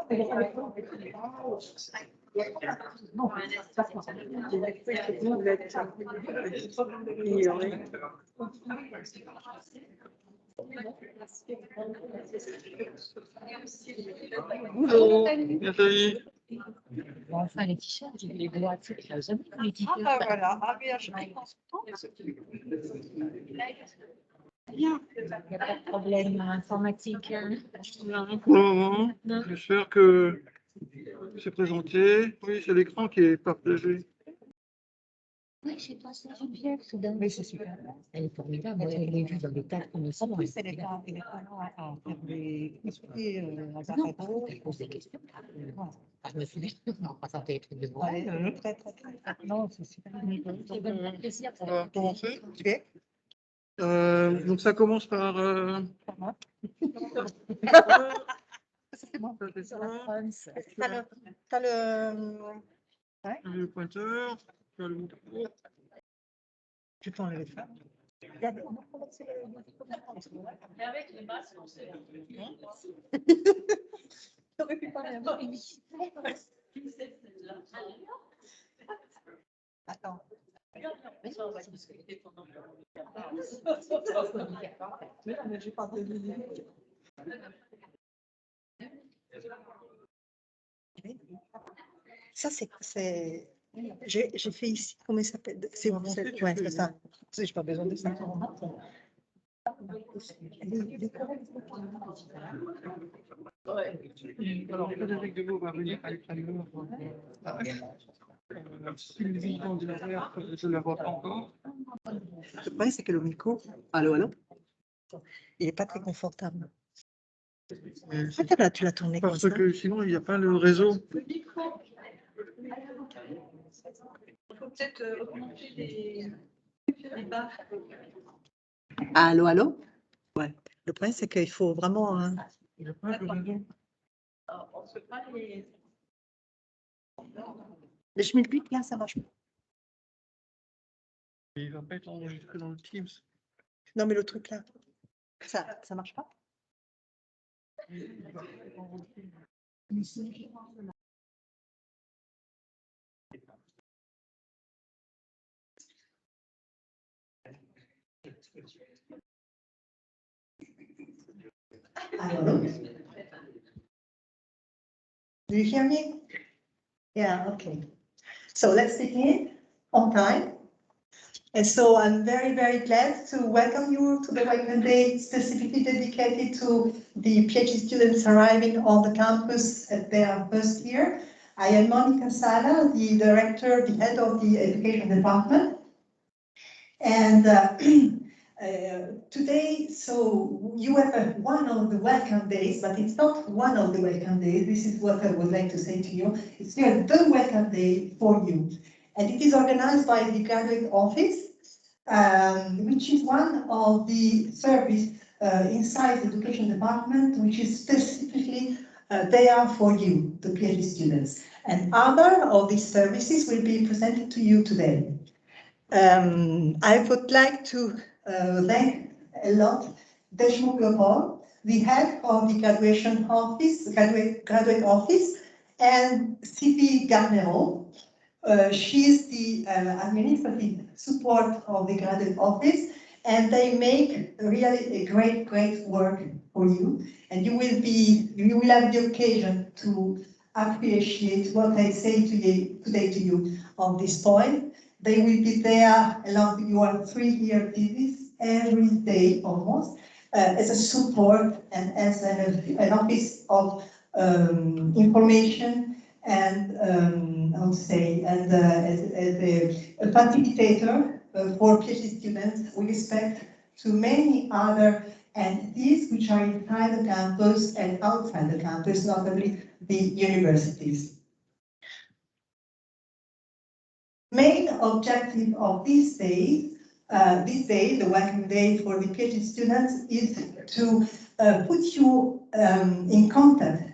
Bonjour, Nathalie. Bon, enfin, les t-shirts, les boîtes, jamais les t-shirts. Ah, bah voilà. Ah, bien, je Il n'y a pas de problème informatique. Pour le moment, j'espère que c'est présenté. Oui, c'est l'écran qui est partagé. Oui, je sais pas, c'est Geneviève, soudain. Oui, c'est super. Elle est formidable. Moi, je l'ai vue dans des tas de commissions. En plus, elle est pas là à faire des expliquer à Non, par contre, elle pose des questions. Ah, je me souviens, on va présenter les trucs de moi. Très, très, très. Non, c'est super. C'est bon, plaisir. On va commencer. Ok. Donc ça commence par C'est bon. France. T'as le... le pointeur, tu as le micro. Tu peux enlever ça. Avec les masques, on sait. T'aurais pu parler avant. Attends. J'ai pas de... Ça, c'est... J'ai fait ici, comment il s'appelle? C'est ouais, c'est ça. J'ai pas besoin de ça. Alors, Frédéric Deveau va venir à l'extérieur. Sylvie Vandelaire, je ne la vois pas encore. Le problème, c'est que le micro, allô, allô, il n'est pas très confortable. Tu l'as tourné comme Parce ça. que sinon, il n'y a pas le réseau. Il faut peut-être augmenter les barres. Allô, allô? Ouais. Le problème, c'est qu'il faut vraiment... Il n'y a pas le réseau. On se fait pas les. Le schmilblick, là, ça marche pas. Il ne va pas être enregistré dans le Teams. Non, mais le truc là, ça marche pas? Hello. Do you hear me? Yeah, okay. So let's begin on time. And so I'm very, very glad to welcome you to the Welcome Day specifically dedicated to the PhD students arriving on the campus at their first year. I am Monica Sala, the director, the head of the education department. And today, so you have one of the welcome days, but it's not one of the welcome days. This is what I would like to say to you. It's still the welcome day for you. And it is organized by the graduate office, which is one of the service inside the education department, which is specifically there for you, the PhD students. And other of these services will be presented to you today. I would like to thank a lot Deshmukh Gopal, the head of the graduate office, and C.P. Garnero. She's the administrative support of the graduate office, and they make really a great work for you. And you will have the occasion to appreciate what I say today to you on this point. They will be there along with your 3-year thesis every day almost as a support and as an office of information and I would say as a facilitator for PhD students with respect to many other entities which are inside the campus and outside the campus, notably the universities. Main objective of this day, the welcome day for the PhD students, is to put you in contact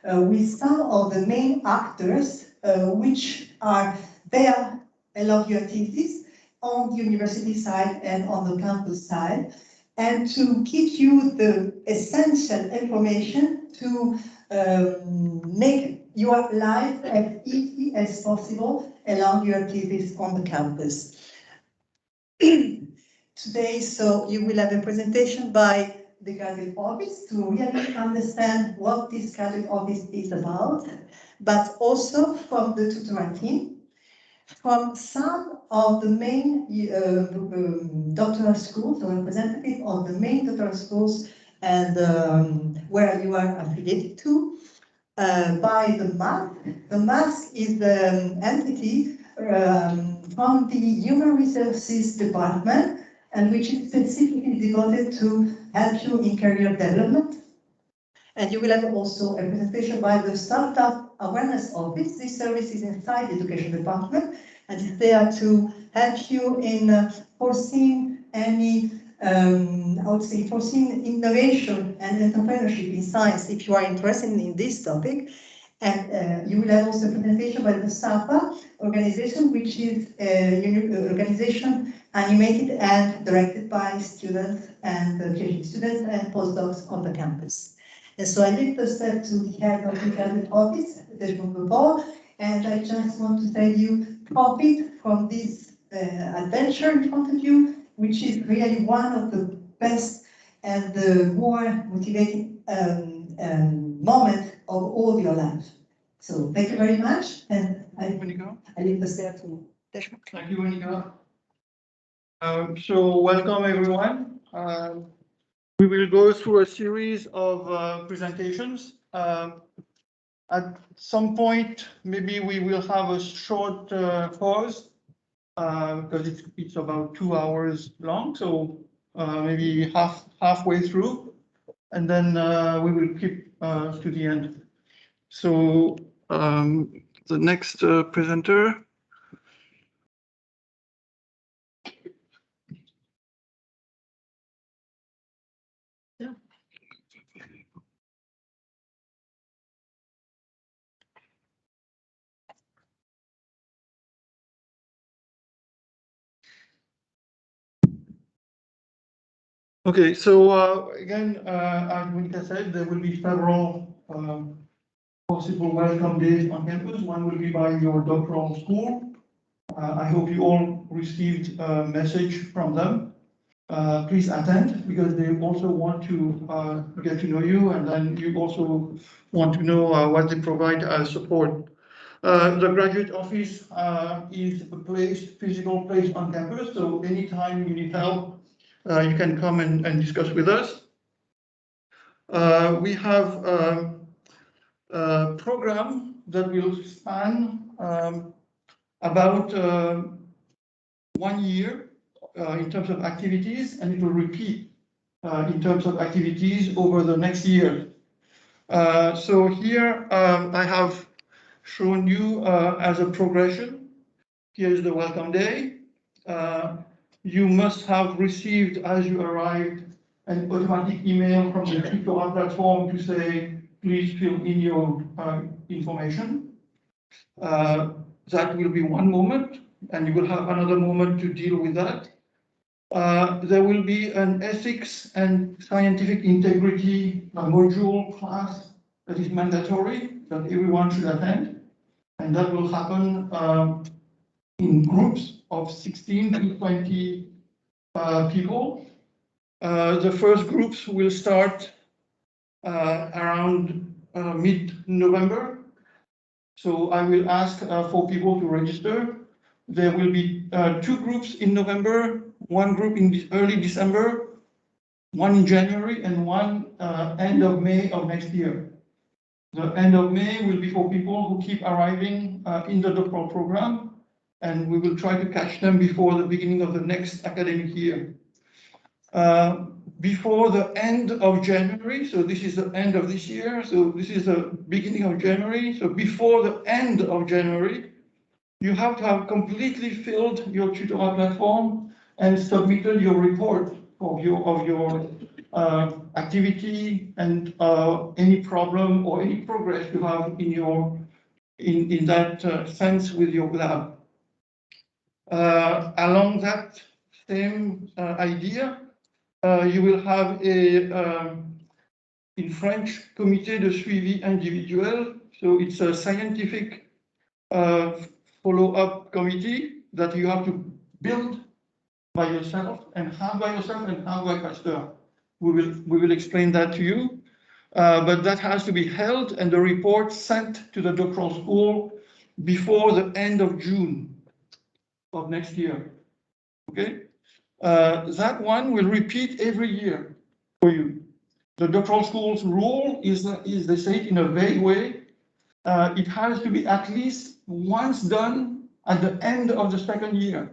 with some of the main actors which are there along your thesis on the university side and on the campus side. and to give you the essential information to make your life as easy as possible along your activities on the campus. Today, so you will have a presentation by the graduate office to really understand what this graduate office is about, but also from the tutoring team, from some of the main doctoral schools, or representative of the main doctoral schools and where you are affiliated to, by the MASC. The MASC is the entity from the Human Resources Department, and which is specifically devoted to help you in career development. And you will have also a presentation by the Startup Awareness Office. This service is inside the Education Department, and is there to help you in foreseeing any, I would say, foreseeing innovation and entrepreneurship in science if you are interested in this topic. And you will have also a presentation by the SAPA organization, which is an organization animated and directed by students and PhD students and postdocs on the campus. And so I leave the step to the head of the graduate office, Desmond Paul, and I just want to tell you, profit from this adventure in front of you, which is really one of the best and the more motivating moment of all your life. So thank you very much, and I leave the step to Desmond. Thank you, Monica. So welcome everyone. We will go through a series of presentations. At some point, maybe we will have a short pause because it's about 2 hours long. So maybe halfway through, and then we will keep to the end. So the next presenter. Okay, so again, as Monica said, there will be several possible welcome days on campus. One will be by your doctoral school. I hope you all received a message from them. Please attend, because they also want to get to know you, and then you also want to know what they provide as support. The graduate office is a physical place on campus, so anytime you need help, you can come and discuss with us. We have a program that will span about 1 year in terms of activities, and it will repeat in terms of activities over the next year. So here I have shown you as a progression. Here is the welcome day. You must have received, as you arrived, an automatic email from the tutorial platform to say, please fill in your information. That will be one moment, and you will have another moment to deal with that. There will be an ethics and scientific integrity module class that is mandatory, that everyone should attend. And that will happen in groups of 16 to 20 people. The first groups will start around mid-November. So I will ask for people to register. There will be 2 groups in November, 1 group in early December, 1 in January, and 1 end of May of next year. The end of May will be for people who keep arriving in the doctoral program, and we will try to catch them before the beginning of the next academic year. Before the end of January, so this is the end of this year, so this is the beginning of January, so before the end of January, you have to have completely filled your tutorial platform and submitted your report of your activity and any problem or any progress you have in that sense with your lab. Along that same idea, You will have a, in French, comité de suivi individuel. So it's a scientific follow-up committee that you have to build by yourself and have by Pasteur. We will explain that to you. But that has to be held and the report sent to the doctoral school before the end of June of next year. Okay? That one will repeat every year for you. The doctoral school's rule is they say it in a vague way. It has to be at least once done at the end of the second year.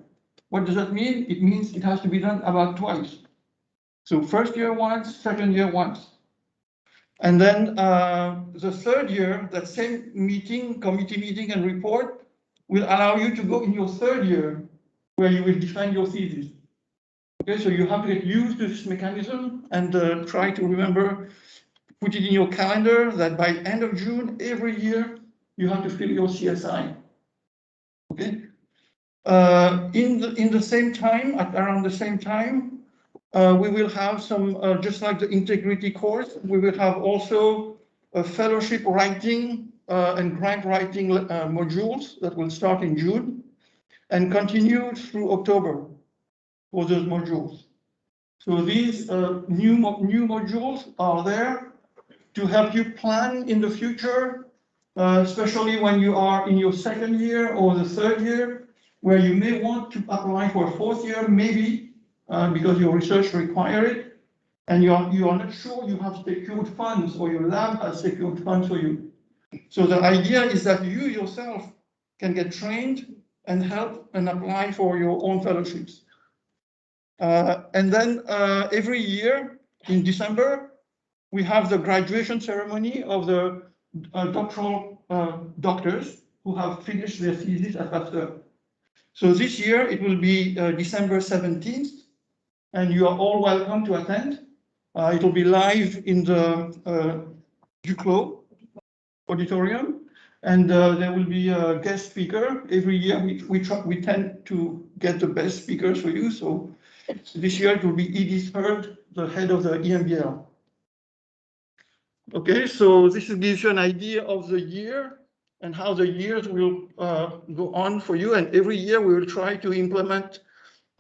What does that mean? It means it has to be done about twice. So first year once, second year once. And then the third year, that same meeting, committee meeting and report will allow you to go in your third year where you will defend your thesis. Okay, so you have to get used to this mechanism and try to remember, put it in your calendar that by end of June, every year, you have to fill your CSI. Okay. In the same time, at around the same time, we will have some, just like the integrity course, we will have also a fellowship writing and grant writing modules that will start in June and continue through October for those modules. So these new modules are there to help you plan in the future, especially when you are in your second year or the third year, where you may want to apply for a fourth year, maybe because your research requires it, and you are not sure you have secured funds or your lab has secured funds for you. So the idea is that you yourself can get trained and help and apply for your own fellowships. And then every year in December, we have the graduation ceremony of the doctoral doctors who have finished their thesis at Pasteur. So this year it will be December 17th, and you are all welcome to attend. It will be live in the Duclos auditorium, and there will be a guest speaker. Every year we tend to get the best speakers for you. So this year it will be Edith Hurd, the head of the EMBL. Okay, so this gives you an idea of the year and how the years will go on for you. And every year we will try to implement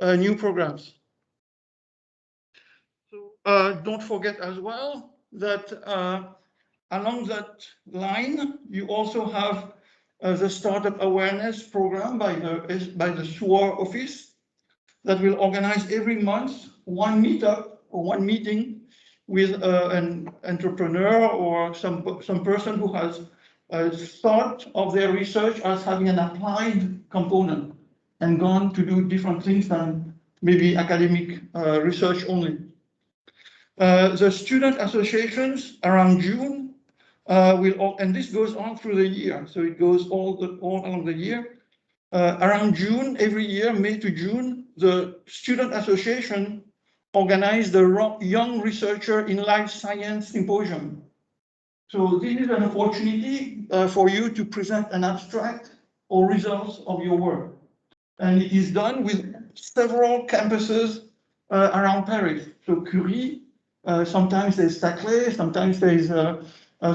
new programs. So don't forget as well that along that line, you also have the Startup Awareness Program by the SWOR office that will organize every month one meetup or one meeting with an entrepreneur or some person who has thought of their research as having an applied component and gone to do different things than maybe academic research only. The student associations around June and this goes on through the year, so it goes all along the year. Around June, every year, May to June, the student association organized the Young Researcher in Life Science Symposium. So this is an opportunity for you to present an abstract or results of your work. And it is done with several campuses around Paris. So Curie, sometimes there's Saclay, sometimes there's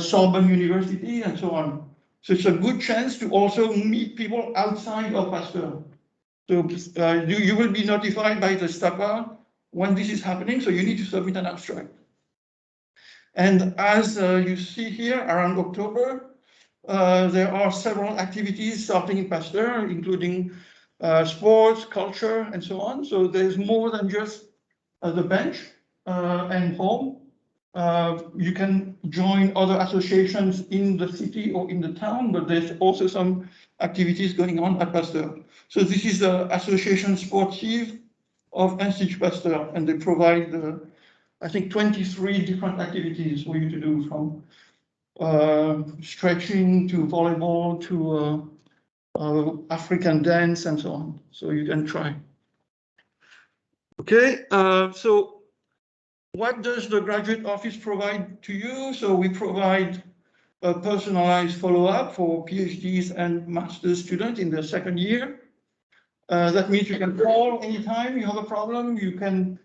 Sorbonne University, and so on. So it's a good chance to also meet people outside of Pasteur. So you will be notified by the STAPA when this is happening, so you need to submit an abstract. And as you see here, around October, there are several activities starting in Pasteur, including sports, culture, and so on. So there's more than just the bench and home. You can join other associations in the city or in the town, but there's also some activities going on at Pasteur. So this is the Association Sportive of Institut Pasteur, and they provide, I think, 23 different activities for you to do, from stretching to volleyball to African dance and so on. So you can try. Okay, so what does the graduate office provide to you? So we provide a personalized follow-up for PhDs and master's students in their second year. That means you can call anytime you have a problem. You can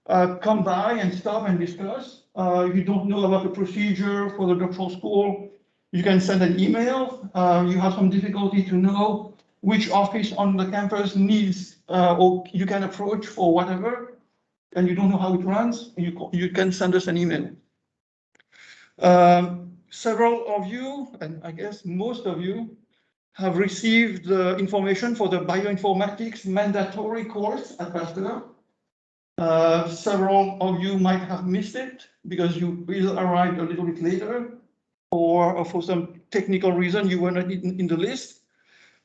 come by and stop and discuss. You don't know about the procedure for the doctoral school, you can send an email. You have some difficulty to know which office on the campus needs or you can approach for whatever, and you don't know how it runs, you can send us an email. Several of you, and I guess most of you, have received the information for the bioinformatics mandatory course at Pasteur. Several of you might have missed it because you will arrive a little bit later, or for some technical reason you were not in the list.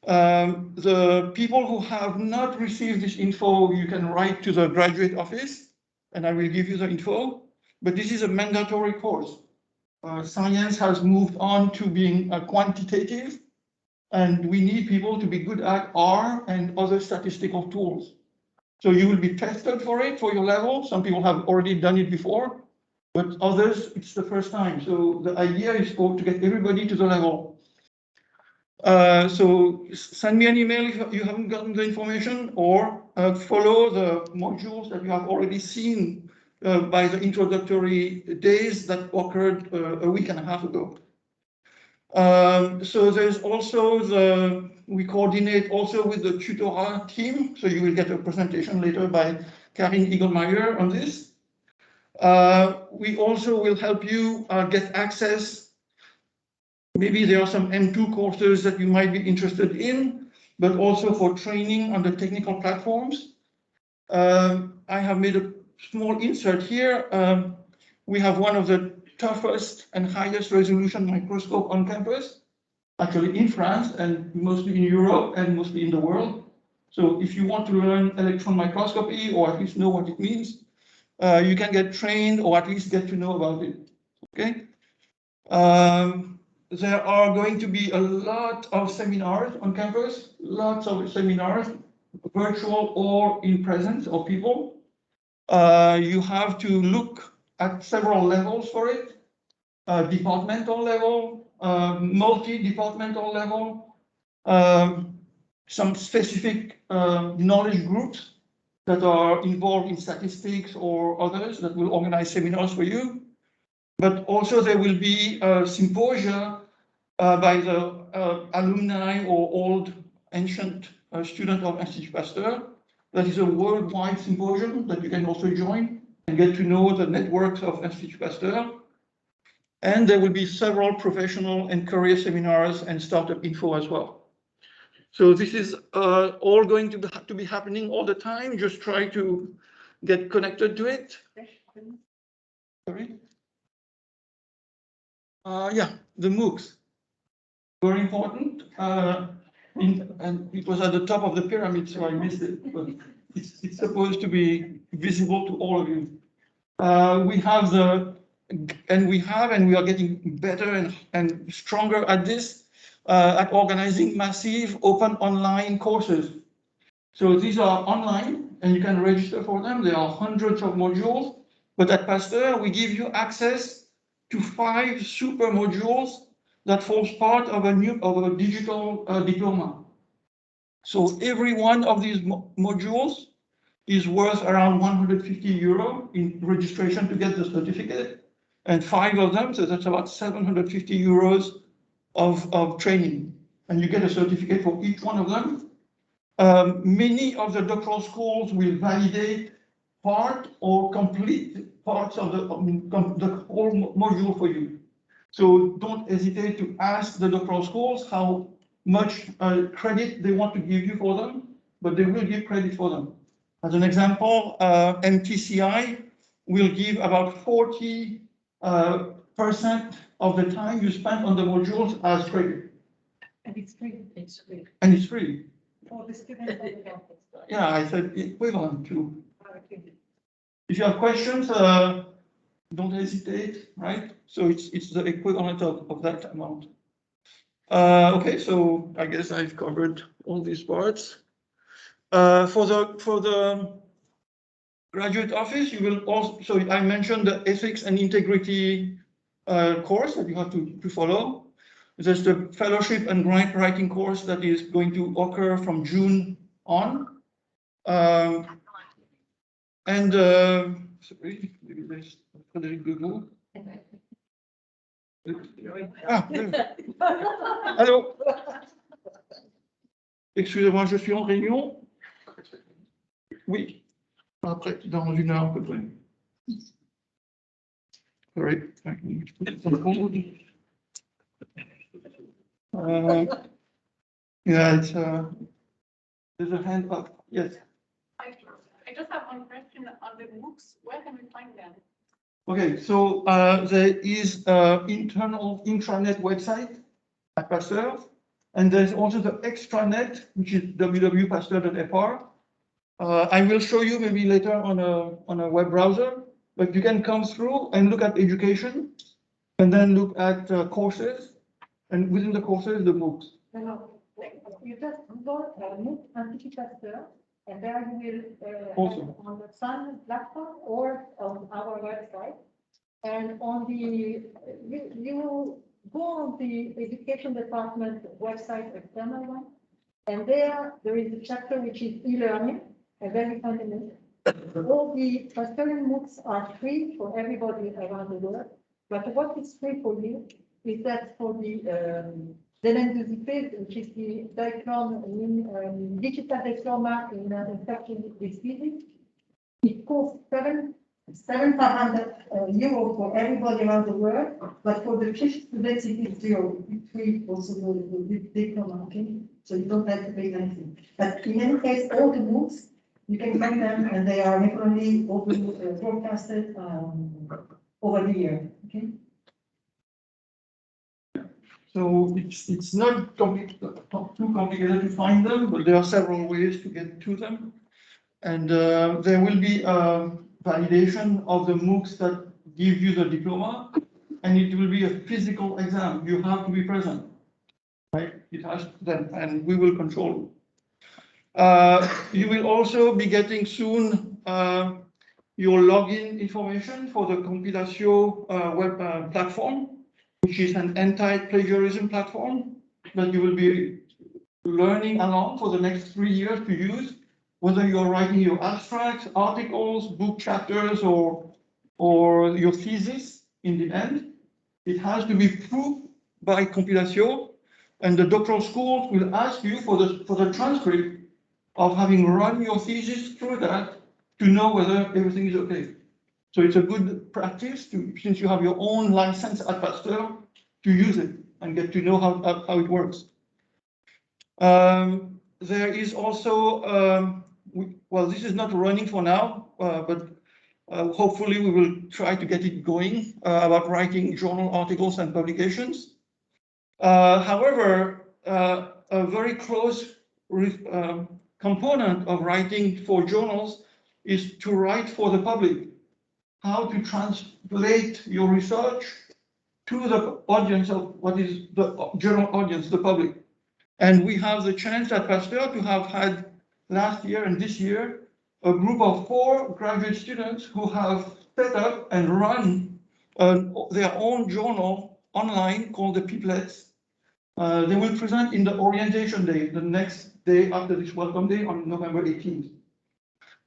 The people who have not received this info, you can write to the graduate office and I will give you the info, but this is a mandatory course. Science has moved on to being quantitative, and we need people to be good at R and other statistical tools. So you will be tested for it, for your level. Some people have already done it before, but others, it's the first time. So the idea is to get everybody to the level. So send me an email if you haven't gotten the information, or follow the modules that you have already seen by the introductory days that occurred a week and a half ago. So there's also we coordinate also with the tutorat team. So you will get a presentation later by Karin Eaglemeyer on this. We also will help you get access. Maybe there are some M2 courses that you might be interested in, but also for training on the technical platforms. I have made a small insert here. We have one of the toughest and highest resolution microscope on campus, actually in France and mostly in Europe and mostly in the world. So if you want to learn electron microscopy or at least know what it means, you can get trained or at least get to know about it, okay? There are going to be a lot of seminars on campus, lots of seminars, virtual or in presence of people. You have to look at several levels for it, departmental level, multi-departmental level, some specific knowledge groups that are involved in statistics or others that will organize seminars for you. But also there will be a symposia by the alumni or old ancient student of Institut Pasteur. That is a worldwide symposium that you can also join and get to know the networks of Institut Pasteur. And there will be several professional and career seminars and startup info as well. So this is all going to be happening all the time. Just try to get connected to it. Sorry. Yeah, the MOOCs, very important. And it was at the top of the pyramid, so I missed it. But it's supposed to be visible to all of you. We are getting better and stronger at this, at organizing massive open online courses. So these are online and you can register for them. There are hundreds of modules, but at Pasteur, we give you access to 5 super modules that forms part of a digital diploma. So every one of these modules is worth around 150 euro in registration to get the certificate, and 5 of them, so that's about 750 euros of training, and you get a certificate for each one of them. Many of the doctoral schools will validate part or complete parts of the whole module for you. So don't hesitate to ask the doctoral schools how much credit they want to give you for them, but they will give credit for them. As an example, MTCI will give about 40% of the time you spend on the modules as credit. And it's free. It's free. And it's free. For the students on the campus. Yeah, I said equivalent to. If you have questions, don't hesitate, right? So it's the equivalent of that amount. Okay, so I guess I've covered all these parts. For the graduate office, you will also, so I mentioned the ethics and integrity course that you have to follow. There's the fellowship and grant writing course that is going to occur from June on. And sorry, maybe there's Frédéric Godot. Ah, allô? Excusez-moi, je suis en réunion. Oui, après, dans 1 heure à peu près. Sorry. Yeah, it's, there's a hand up, yes. I just have one question on the MOOCs. Where can we find them? Okay, so there is internal intranet website at Pasteur, and there's also the extranet, which is www.pasteur.fr. I will show you maybe later on a web browser, but you can come through and look at education, and then look at courses, and within the courses, the MOOCs. No, you just Google MOOC Institut Pasteur, and there you will Also. on the Sun platform or on our website. And on the you go on the education department website, external one, and there is a chapter which is e-learning, and then you find it. All the Pasteurian MOOCs are free for everybody around the world, but what is free for you is that for the DNN2ZP, which is the digital diploma in infection diseases, it costs 700 euros for everybody around the world, but for the PhD students it is 0. It's free also the diploma, okay? So you don't have to pay anything. But in any case, all the MOOCs, you can find them, and they are regularly broadcasted over the year, okay? So it's not too complicated to find them, but there are several ways to get to them. And there will be validation of the MOOCs that give you the diploma, and it will be a physical exam. You have to be present, right? It has them, and we will control it. You will also be getting soon your login information for the Compilatio web platform, which is an anti-plagiarism platform that you will be learning along for the next 3 years to use, whether you're writing your abstracts, articles, book chapters, or your thesis in the end. It has to be proved by Compilatio, and the doctoral schools will ask you for the transcript of having run your thesis through that to know whether everything is okay. So it's a good practice to, since you have your own license at Pasteur, to use it and get to know how it works. There is also, well, this is not running for now, but hopefully we will try to get it going about writing journal articles and publications. However, a very close component of writing for journals is to write for the public. How to translate your research to the audience of what is the general audience, the public. And we have the chance at Pasteur to have had last year and this year a group of 4 graduate students who have set up and run their own journal online called the Piplets. They will present in the orientation day, the next day after this welcome day on November 18th.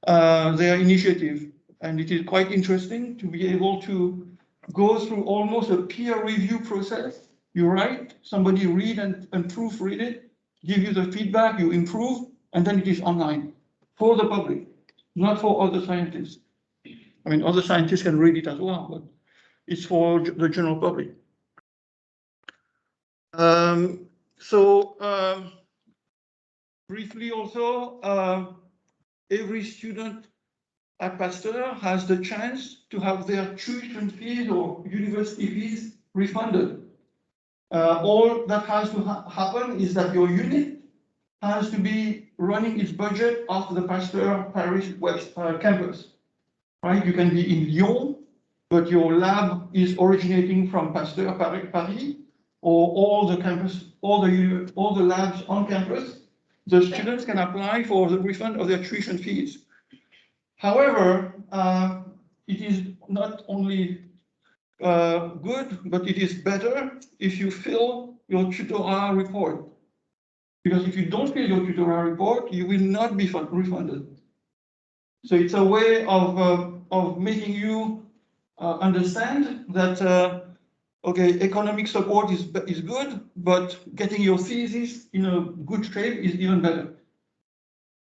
Their initiative. And it is quite interesting to be able to go through almost a peer review process. You write, somebody read and proofread it, give you the feedback, you improve, and then it is online for the public, not for other scientists. I mean, other scientists can read it as well, but it's for the general public. Briefly also, every student at Pasteur has the chance to have their tuition fees or university fees refunded. All that has to happen is that your unit has to be running its budget off the Pasteur Paris campus. Right? You can be in Lyon, but your lab is originating from Pasteur Paris, or all the labs on campus. The students can apply for the refund of their tuition fees. However, it is not only good, but it is better if you fill your tutorial report. Because if you don't fill your tutorial report, you will not be refunded. So it's a way of of making you understand that, okay, economic support is good, but getting your thesis in a good shape is even better.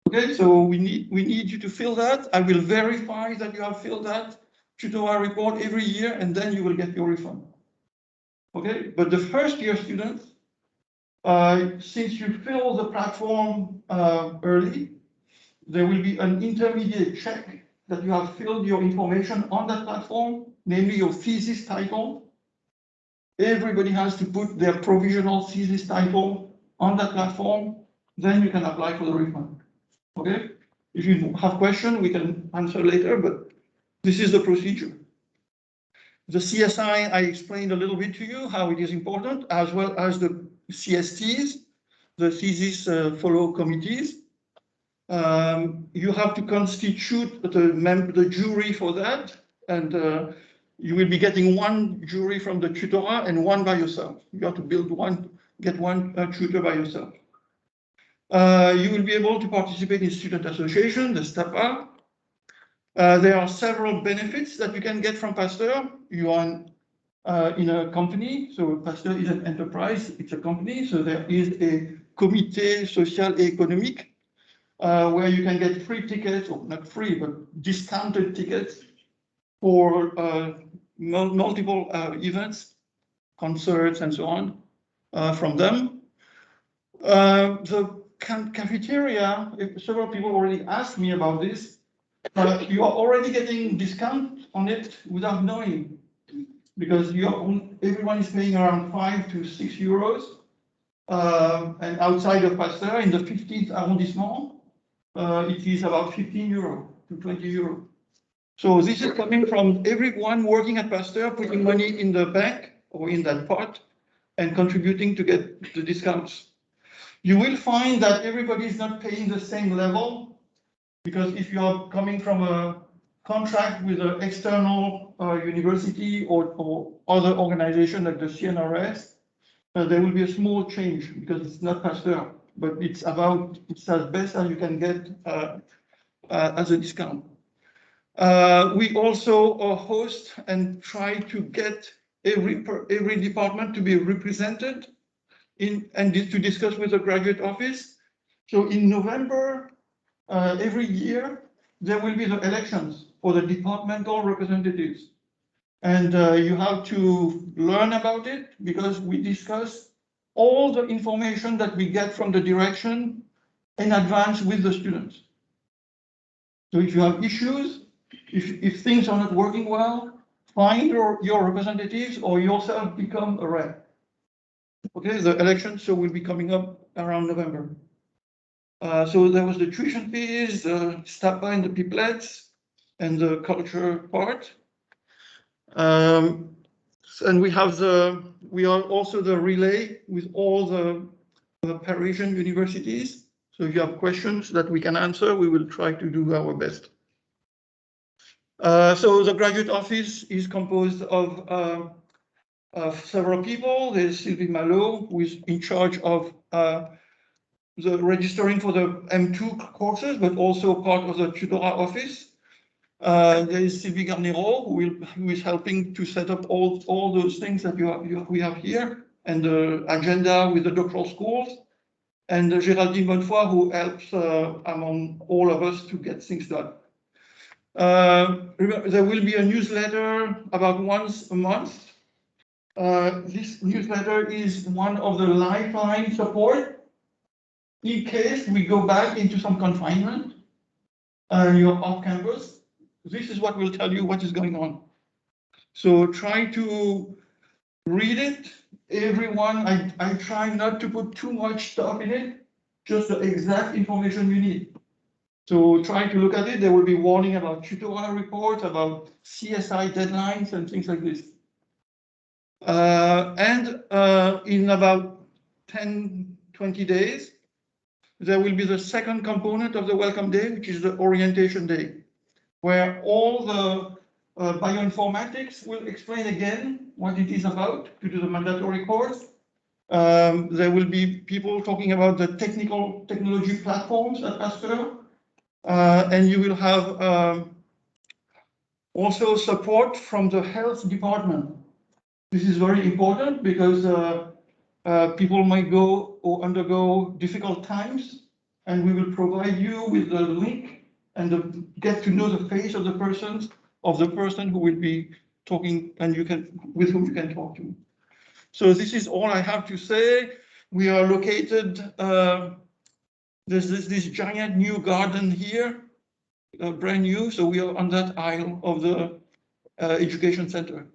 Okay, so we need you to fill that. I will verify that you have filled that tutorial report every year, and then you will get your refund. Okay, but the first year students, since you fill the platform early, there will be an intermediate check that you have filled your information on that platform, namely your thesis title. Everybody has to put their provisional thesis title on that platform, then you can apply for the refund. Okay? If you have questions, we can answer later, but this is the procedure. The CSI, I explained a little bit to you how it is important, as well as the CSTs, the thesis follow committees. You have to constitute the jury for that, and you will be getting one jury from the tutorat and one by yourself. You have to build one, get one tutor by yourself. You will be able to participate in student association, the STAPA. There are several benefits that you can get from Pasteur. You are in a company, so Pasteur is an enterprise, it's a company, so there is a comité social et économique where you can get free tickets, or not free, but discounted tickets for multiple events, concerts, and so on from them. The cafeteria, several people already asked me about this. You are already getting discount on it without knowing, because everyone is paying around 5 to 6 euros. And outside of Pasteur, in the 15th arrondissement, it is about 15 euro to 20 euro. So this is coming from everyone working at Pasteur, putting money in the bank or in that pot and contributing to get the discounts. You will find that everybody is not paying the same level, because if you are coming from a contract with an external university or other organization like the CNRS, there will be a small change because it's not Pasteur, but it's as best as you can get as a discount. We also host and try to get every department to be represented and to discuss with the graduate office. So in November, every year, there will be the elections for the departmental representatives. And you have to learn about it, because we discuss all the information that we get from the direction in advance with the students. So if you have issues, if things are not working well, find your representatives or yourself become a rep. Okay, the elections will be coming up around November. So there was the tuition fees, the STAPA and the piplets, and the culture part. And we are also the relay with all the Parisian universities. So if you have questions that we can answer, we will try to do our best. So the graduate office is composed of several people. There's Sylvie Malo, who is in charge of the registering for the M2 courses, but also part of the tutorat office. There is Sylvie Garnero, who is helping to set up all those things that we have here, and the agenda with the doctoral schools, and Géraldine Bonnefoy, who helps among all of us to get things done. There will be a newsletter about once a month. This newsletter is one of the lifeline support in case we go back into some confinement, you're off campus. This is what will tell you what is going on. So try to read it. Everyone, I try not to put too much stuff in it, just the exact information you need. So try to look at it. There will be warning about tutorial reports, about CSI deadlines and things like this. In about 10-20 days, there will be the second component of the Welcome Day, which is the Orientation Day, where all the bioinformatics will explain again what it is about to do the mandatory course. There will be people talking about the technology platforms at Pasteur, and you will have Also support from the health department. This is very important because people might go or undergo difficult times, and we will provide you with the link and get to know the face of the person who will be talking and with whom you can talk to. So this is all I have to say. We are located, there's this giant new garden here, brand new. So we are on that aisle of the education center.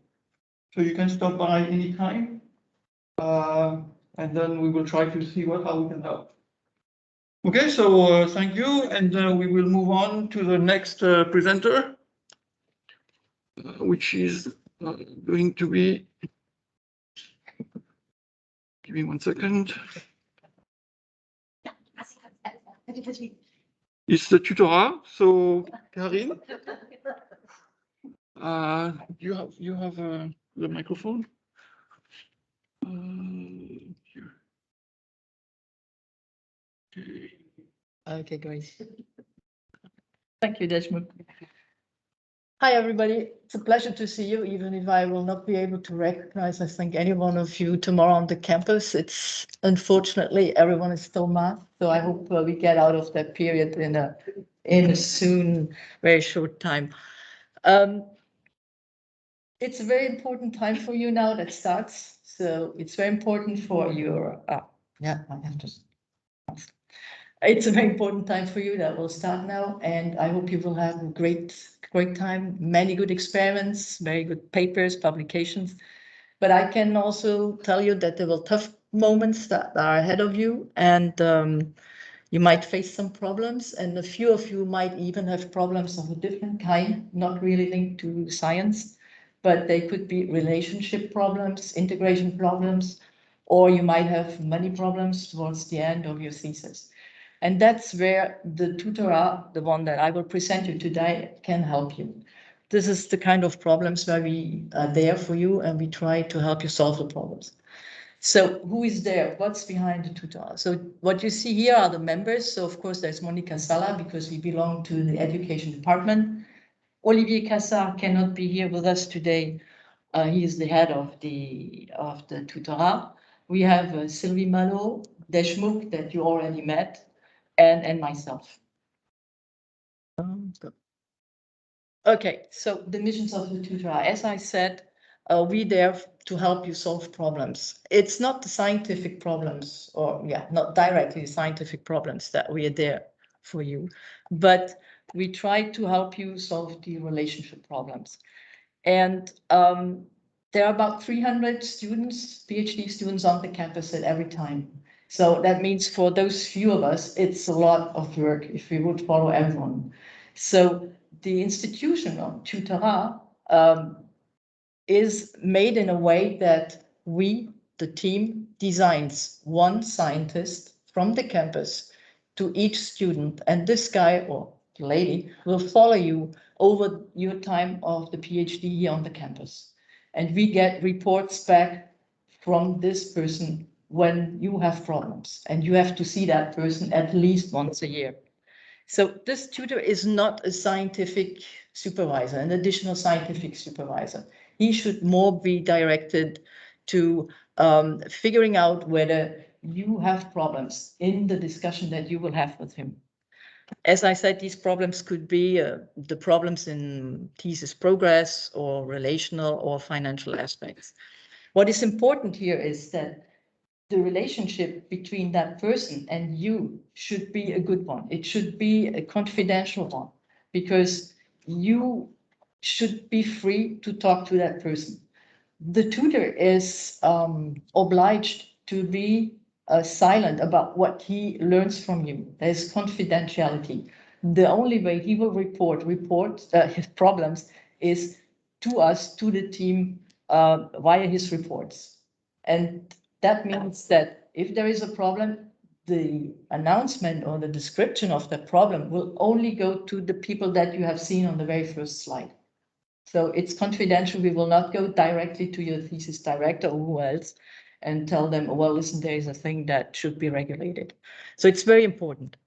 So you can stop by anytime. And then we will try to see how we can help. Okay, so thank you. And we will move on to the next presenter, which is going to be, give me 1 second. It's the tutorat. So, Karim, you have the microphone. Here. Okay. Okay, great. Thank you, Deshmukh. Hi, everybody. It's a pleasure to see you, even if I will not be able to recognize, I think, any one of you tomorrow on the campus. It's unfortunately, everyone is still masked, so I hope we get out of that period in a soon, very short time. It's a very important time for you now that starts. So it's very important for your, yeah, I have to. It's a very important time for you that will start now, and I hope you will have a great time, many good experiments, very good papers, publications. But I can also tell you that there will tough moments that are ahead of you, and you might face some problems, and a few of you might even have problems of a different kind, not really linked to science, but they could be relationship problems, integration problems, or you might have money problems towards the end of your thesis. And that's where the tutorat, the one that I will present you today, can help you. This is the kind of problems where we are there for you and we try to help you solve the problems. So who is there? What's behind the tutorat? So what you see here are the members. So of course there's Monica Sala because we belong to the education department. Olivier Cassard cannot be here with us today. He is the head of the tutorat. We have Sylvie Malo, Deshmukh that you already met, and myself. Okay, so the missions of the tutorat. As I said, we there to help you solve problems. It's not the scientific problems, or not directly the scientific problems that we are there for you, but we try to help you solve the relationship problems. And there are about 300 students, PhD students on the campus at every time. So that means for those few of us, it's a lot of work if we would follow everyone. So the institution of tutorat is made in a way that we, the team, designs one scientist from the campus to each student. And this guy or lady will follow you over your time of the PhD here on the campus. And we get reports back from this person when you have problems, and you have to see that person at least once a year. So this tutor is not a scientific supervisor, an additional scientific supervisor. He should more be directed to figuring out whether you have problems in the discussion that you will have with him. As I said, these problems could be the problems in thesis progress or relational or financial aspects. What is important here is that the relationship between that person and you should be a good one. It should be a confidential one because you should be free to talk to that person. The tutor is obliged to be silent about what he learns from you. There's confidentiality. The only way he will report his problems is to us, to the team, via his reports. And that means that if there is a problem, the announcement or the description of the problem will only go to the people that you have seen on the very first slide. So it's confidential. We will not go directly to your thesis director or who else and tell them, well, listen, there is a thing that should be regulated. So it's very important.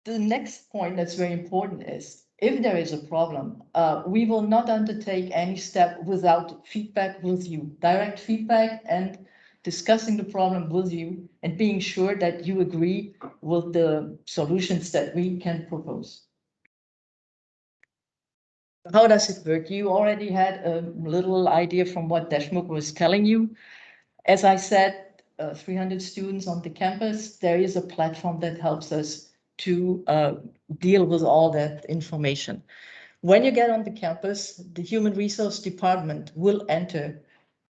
The next point that's very important is if there is a problem, we will not undertake any step without feedback with you, direct feedback and discussing the problem with you and being sure that you agree with the solutions that we can propose. How does it work? You already had a little idea from what Deshmukh was telling you. As I said, 300 students on the campus, there is a platform that helps us to deal with all that information. When you get on the campus, the Human Resource Department will enter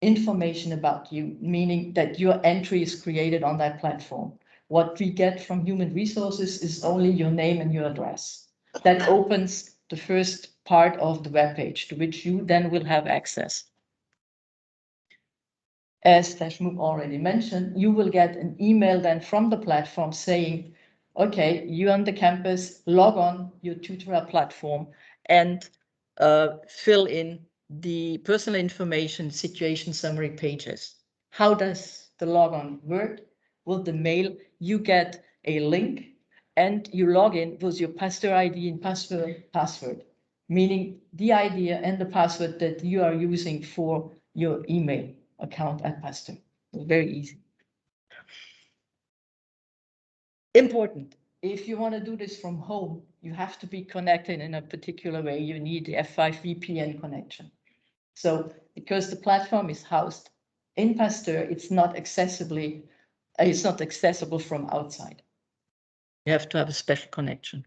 information about you, meaning that your entry is created on that platform. What we get from Human Resources is only your name and your address. That opens the first part of the web page to which you then will have access. As Deshmukh already mentioned, you will get an email then from the platform saying, okay, you're on the campus, log on your Tutora platform and fill in the personal information situation summary pages. How does the logon work? With the mail, you get a link and you log in with your Pasteur ID and password, meaning the ID and the password that you are using for your email account at Pasteur. Very easy. Important. If you want to do this from home, you have to be connected in a particular way. You need the F5 VPN connection. So because the platform is housed in Pasteur, it's not accessible from outside. You have to have a special connection.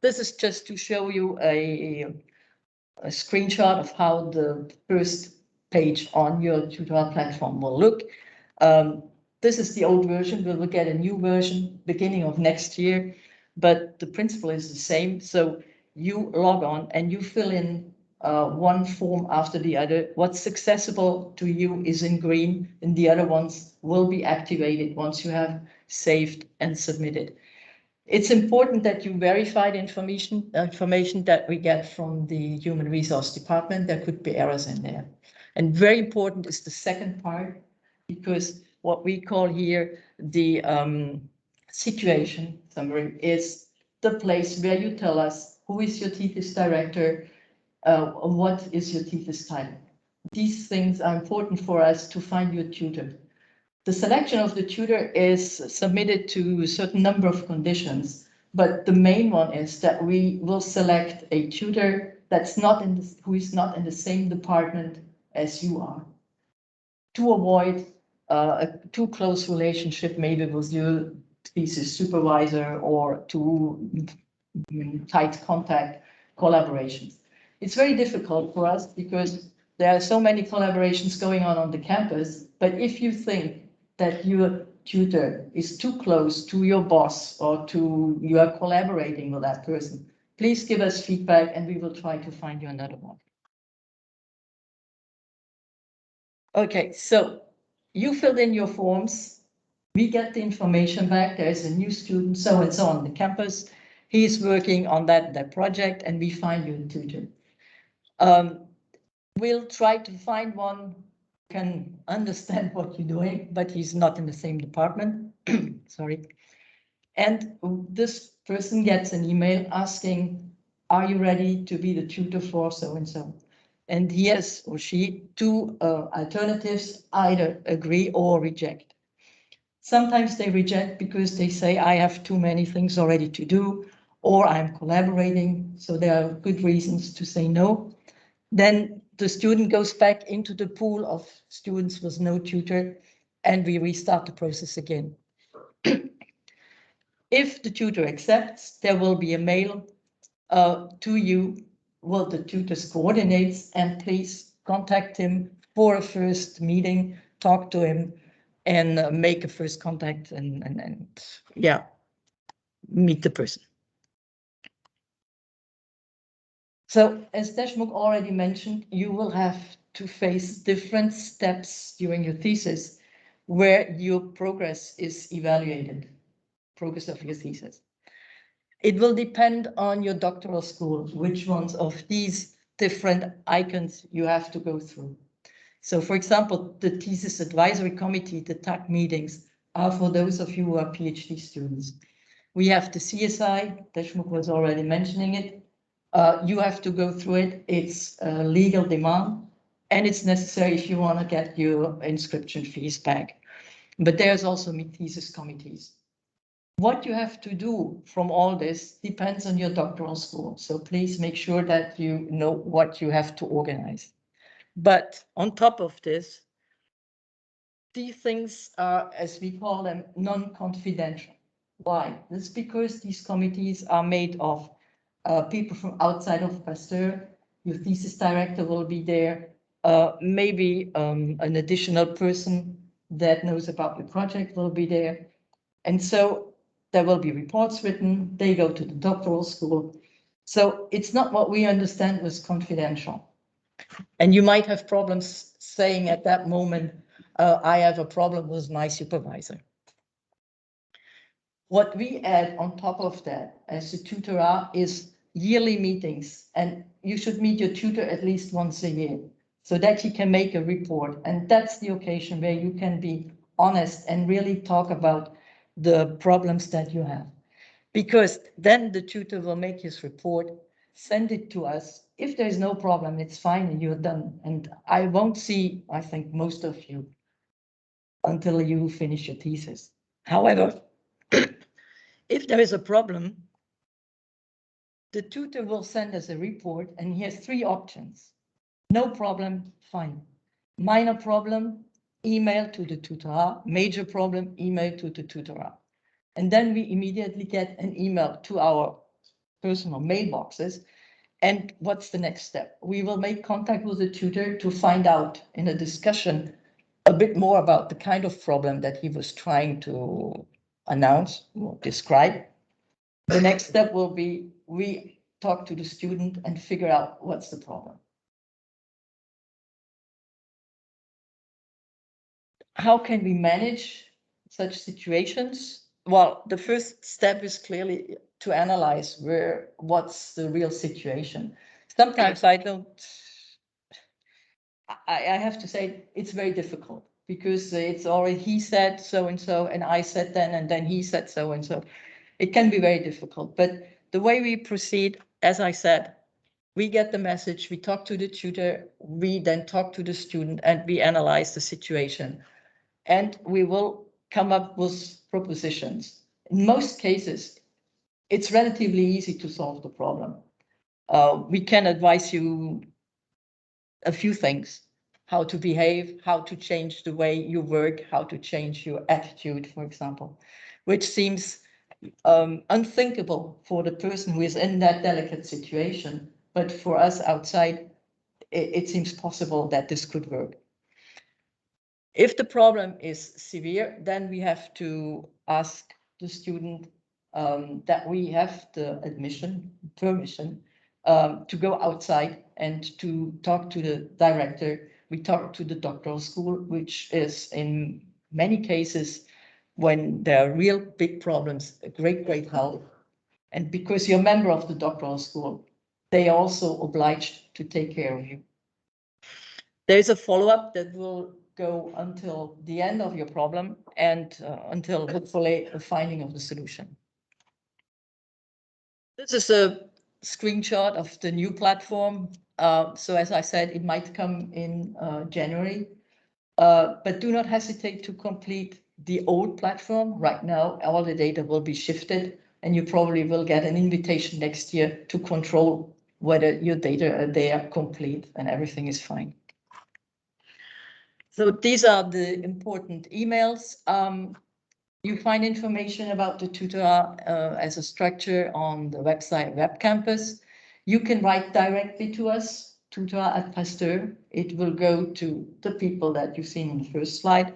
This is just to show you a screenshot of how the first page on your Tutora platform will look. This is the old version. We will get a new version beginning of next year, but the principle is the same. So you log on and you fill in one form after the other. What's accessible to you is in green, and the other ones will be activated once you have saved and submitted. It's important that you verify the information that we get from the Human Resource Department. There could be errors in there. And very important is the second part, because what we call here the situation summary is the place where you tell us who is your thesis director, what is your thesis title. These things are important for us to find your tutor. The selection of the tutor is submitted to a certain number of conditions, but the main one is that we will select a tutor that's who is not in the same department as you are, to avoid a too close relationship maybe with your thesis supervisor or too tight contact collaborations. It's very difficult for us because there are so many collaborations going on the campus, but if you think that your tutor is too close to your boss or you are collaborating with that person, please give us feedback and we will try to find you another one. Okay, so you filled in your forms. We get the information back. There is a new student, so and so on the campus. He is working on that project and we find you a tutor. We'll try to find one who can understand what you're doing, but he's not in the same department. Sorry. And this person gets an email asking, are you ready to be the tutor for so and so? And he has or she two alternatives, either agree or reject. Sometimes they reject because they say, I have too many things already to do, or I'm collaborating. So there are good reasons to say no. Then the student goes back into the pool of students with no tutor, and we restart the process again. If the tutor accepts, there will be a mail to you with the tutor's coordinates, and please contact him for a first meeting, talk to him, and make a first contact and yeah, meet the person. So as Deshmukh already mentioned, you will have to face different steps during your thesis where your progress is evaluated, progress of your thesis. It will depend on your doctoral school, which ones of these different icons you have to go through. So for example, the thesis advisory committee, the TAC meetings, are for those of you who are PhD students. We have the CSI, Deshmukh was already mentioning it. You have to go through it. It's a legal demand, and it's necessary if you want to get your inscription fees back. But there's also thesis committees. What you have to do from all this depends on your doctoral school. So please make sure that you know what you have to organize. But on top of this, these things are, as we call them, non-confidential. Why? That's because these committees are made of people from outside of Pasteur. Your thesis director will be there, maybe an additional person that knows about the project will be there. And so there will be reports written, they go to the doctoral school. So it's not what we understand was confidential. And you might have problems saying at that moment, I have a problem with my supervisor. What we add on top of that as a tutor is yearly meetings, and you should meet your tutor at least once a year so that he can make a report. And that's the occasion where you can be honest and really talk about the problems that you have. Because then the tutor will make his report, send it to us. If there's no problem, it's fine and you're done. And I won't see, I think, most of you until you finish your thesis. However, if there is a problem, the tutor will send us a report and he has three options. No problem, fine. Minor problem, email to the tutor. Major problem, email to the tutor. And then we immediately get an email to our personal mailboxes. And what's the next step? We will make contact with the tutor to find out in a discussion a bit more about the kind of problem that he was trying to announce or describe. The next step will be we talk to the student and figure out what's the problem. How can we manage such situations? Well, the first step is clearly to analyze what's the real situation. Sometimes I have to say it's very difficult because it's already he said so and so, and I said then, and then he said so and so. It can be very difficult, but the way we proceed, as I said, we get the message, we talk to the tutor, we then talk to the student, and we analyze the situation. And we will come up with propositions. In most cases, it's relatively easy to solve the problem. We can advise you a few things, how to behave, how to change the way you work, how to change your attitude, for example, which seems unthinkable for the person who is in that delicate situation. But for us outside, it seems possible that this could work. If the problem is severe, then we have to ask the student that we have the permission to go outside and to talk to the director. We talk to the doctoral school, which is in many cases, when there are real big problems, a great help. And because you're a member of the doctoral school, they are also obliged to take care of you. There's a follow-up that will go until the end of your problem and until hopefully the finding of the solution. This is a screenshot of the new platform. So as I said, it might come in January, but do not hesitate to complete the old platform. Right now, all the data will be shifted and you probably will get an invitation next year to control whether your data are there complete and everything is fine. So these are the important emails. You find information about the tutor as a structure on the website Web Campus. You can write directly to us, tutor@Pasteur. It will go to the people that you've seen on the first slide.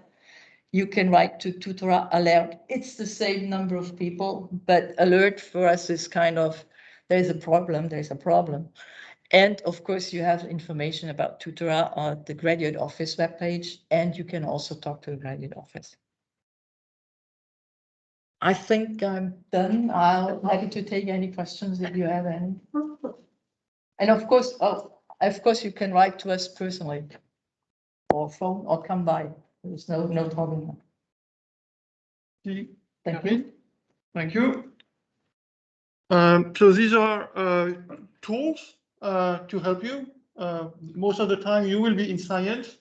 You can write to Tutorat Alert. It's the same number of people, but alert for us is kind of, there's a problem. And of course, you have information about Tutorat on the graduate office webpage, and you can also talk to the graduate office. I think I'm done. I'll happy to take any questions if you have any. And of course, you can write to us personally or phone or come by. There's no problem. Thank Thank you. Thank you. So these are tools to help you. Most of the time you will be in science,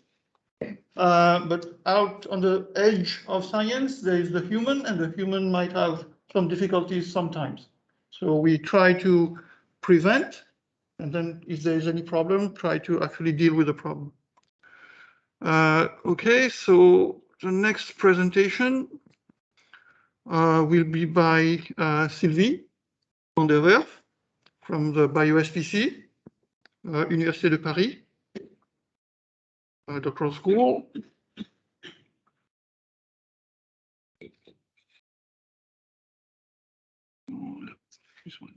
but out on the edge of science, there is the human, and the human might have some difficulties sometimes. So we try to prevent, and then if there is any problem, try to actually deal with the problem. Okay, so the next presentation will be by Sylvie van der Werf from the BioSPC, Université de Paris, doctoral school. This one.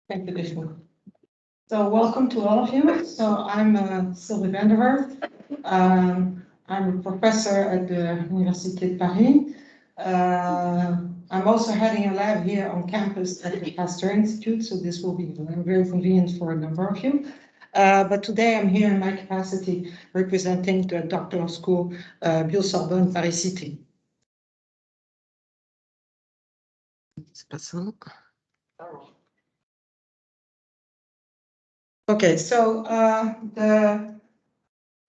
Thank you, Krishna. So welcome to all of you. So I'm Sylvie van der Werf. I'm a professor at the Université de Paris. I'm also heading a lab here on campus at the Pasteur Institute, so this will be very convenient for a number of you. But today I'm here in my capacity representing the doctoral school, Bio-Sorbonne Paris Cité. Okay, so the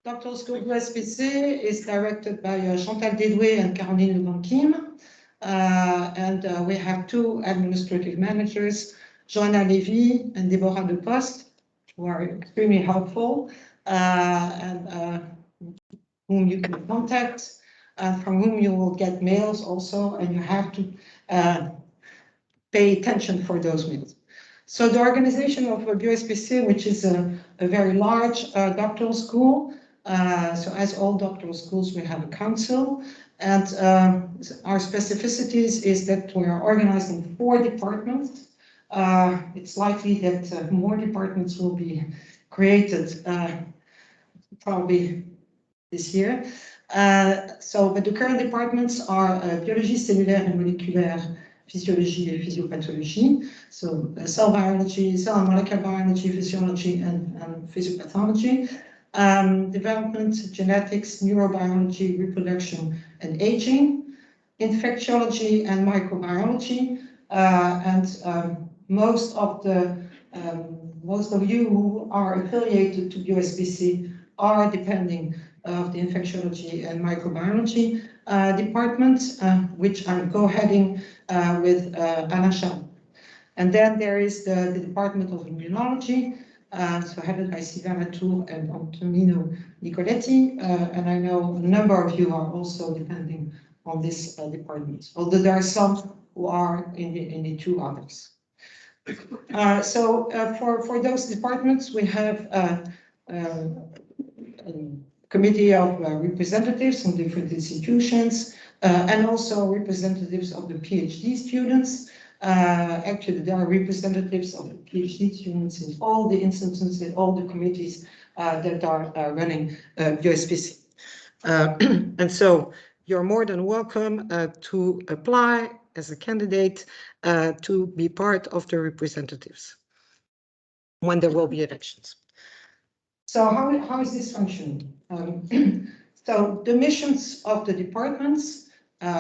doctoral school BioSPC is directed by Chantal Dédoué and Caroline Le Banquim. And we have two administrative managers, Joanna Levy and Deborah De Post, who are extremely helpful and whom you can contact, from whom you will get mails also, and you have to pay attention for those mails. So the organization of BioSPC, which is a very large doctoral school, so as all doctoral schools, we have a council, and our specificities is that we are organized in 4 departments. It's likely that more departments will be created probably this year. But the current departments are biologie cellulaire and moléculaire, physiology and physiopathology. So cell biology, cell and molecular biology, physiology and physiopathology. Development, genetics, neurobiology, reproduction and aging, infectiology and microbiology. Most of you who are affiliated to BioSPC are depending of the infectiology and microbiology department, which I'm co-heading with Anna Schall. And then there is the Department of Immunology, so headed by Sylvain Latour and Antonino Nicoletti, and I know a number of you are also depending on this department, although there are some who are in the 2 others. For those departments, we have a committee of representatives from different institutions, and also representatives of the PhD students. Actually, there are representatives of the PhD students in all the instances, in all the committees that are running BioSPC. And so you're more than welcome to apply as a candidate to be part of the representatives when there will be elections. So how is this functioning? So the missions of the departments,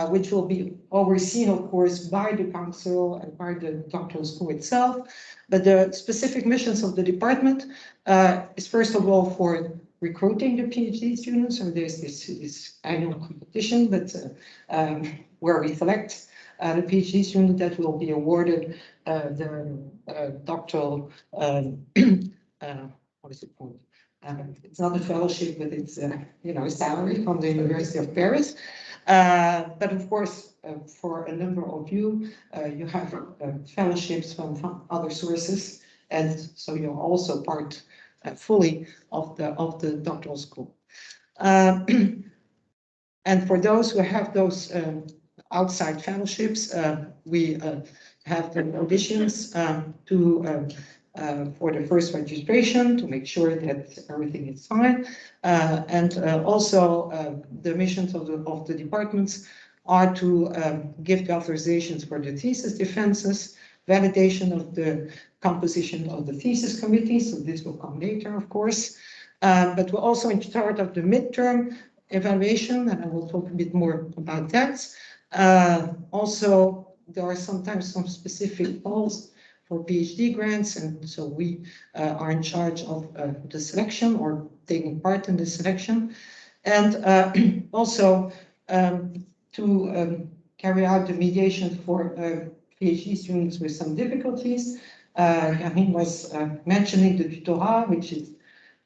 which will be overseen, of course, by the council and by the doctoral school itself. But the specific missions of the department is, first of all, for recruiting the PhD students. So there's this annual competition, but where we select the PhD student that will be awarded the doctoral, what is it called? It's not a fellowship, but it's a salary from the University of Paris. But of course, for a number of you, you have fellowships from other sources, and so you're also part fully of the doctoral school. And for those who have those outside fellowships, we have the auditions for the first registration to make sure that everything is fine. And also the missions of the departments are to give the authorizations for the thesis defenses, validation of the composition of the thesis committee, so this will come later, of course. But we're also in charge of the midterm evaluation, and I will talk a bit more about that. Also, there are sometimes some specific goals for PhD grants, and so we are in charge of the selection or taking part in the selection. And also to carry out the mediation for PhD students with some difficulties. Karine was mentioning the tutorat, which is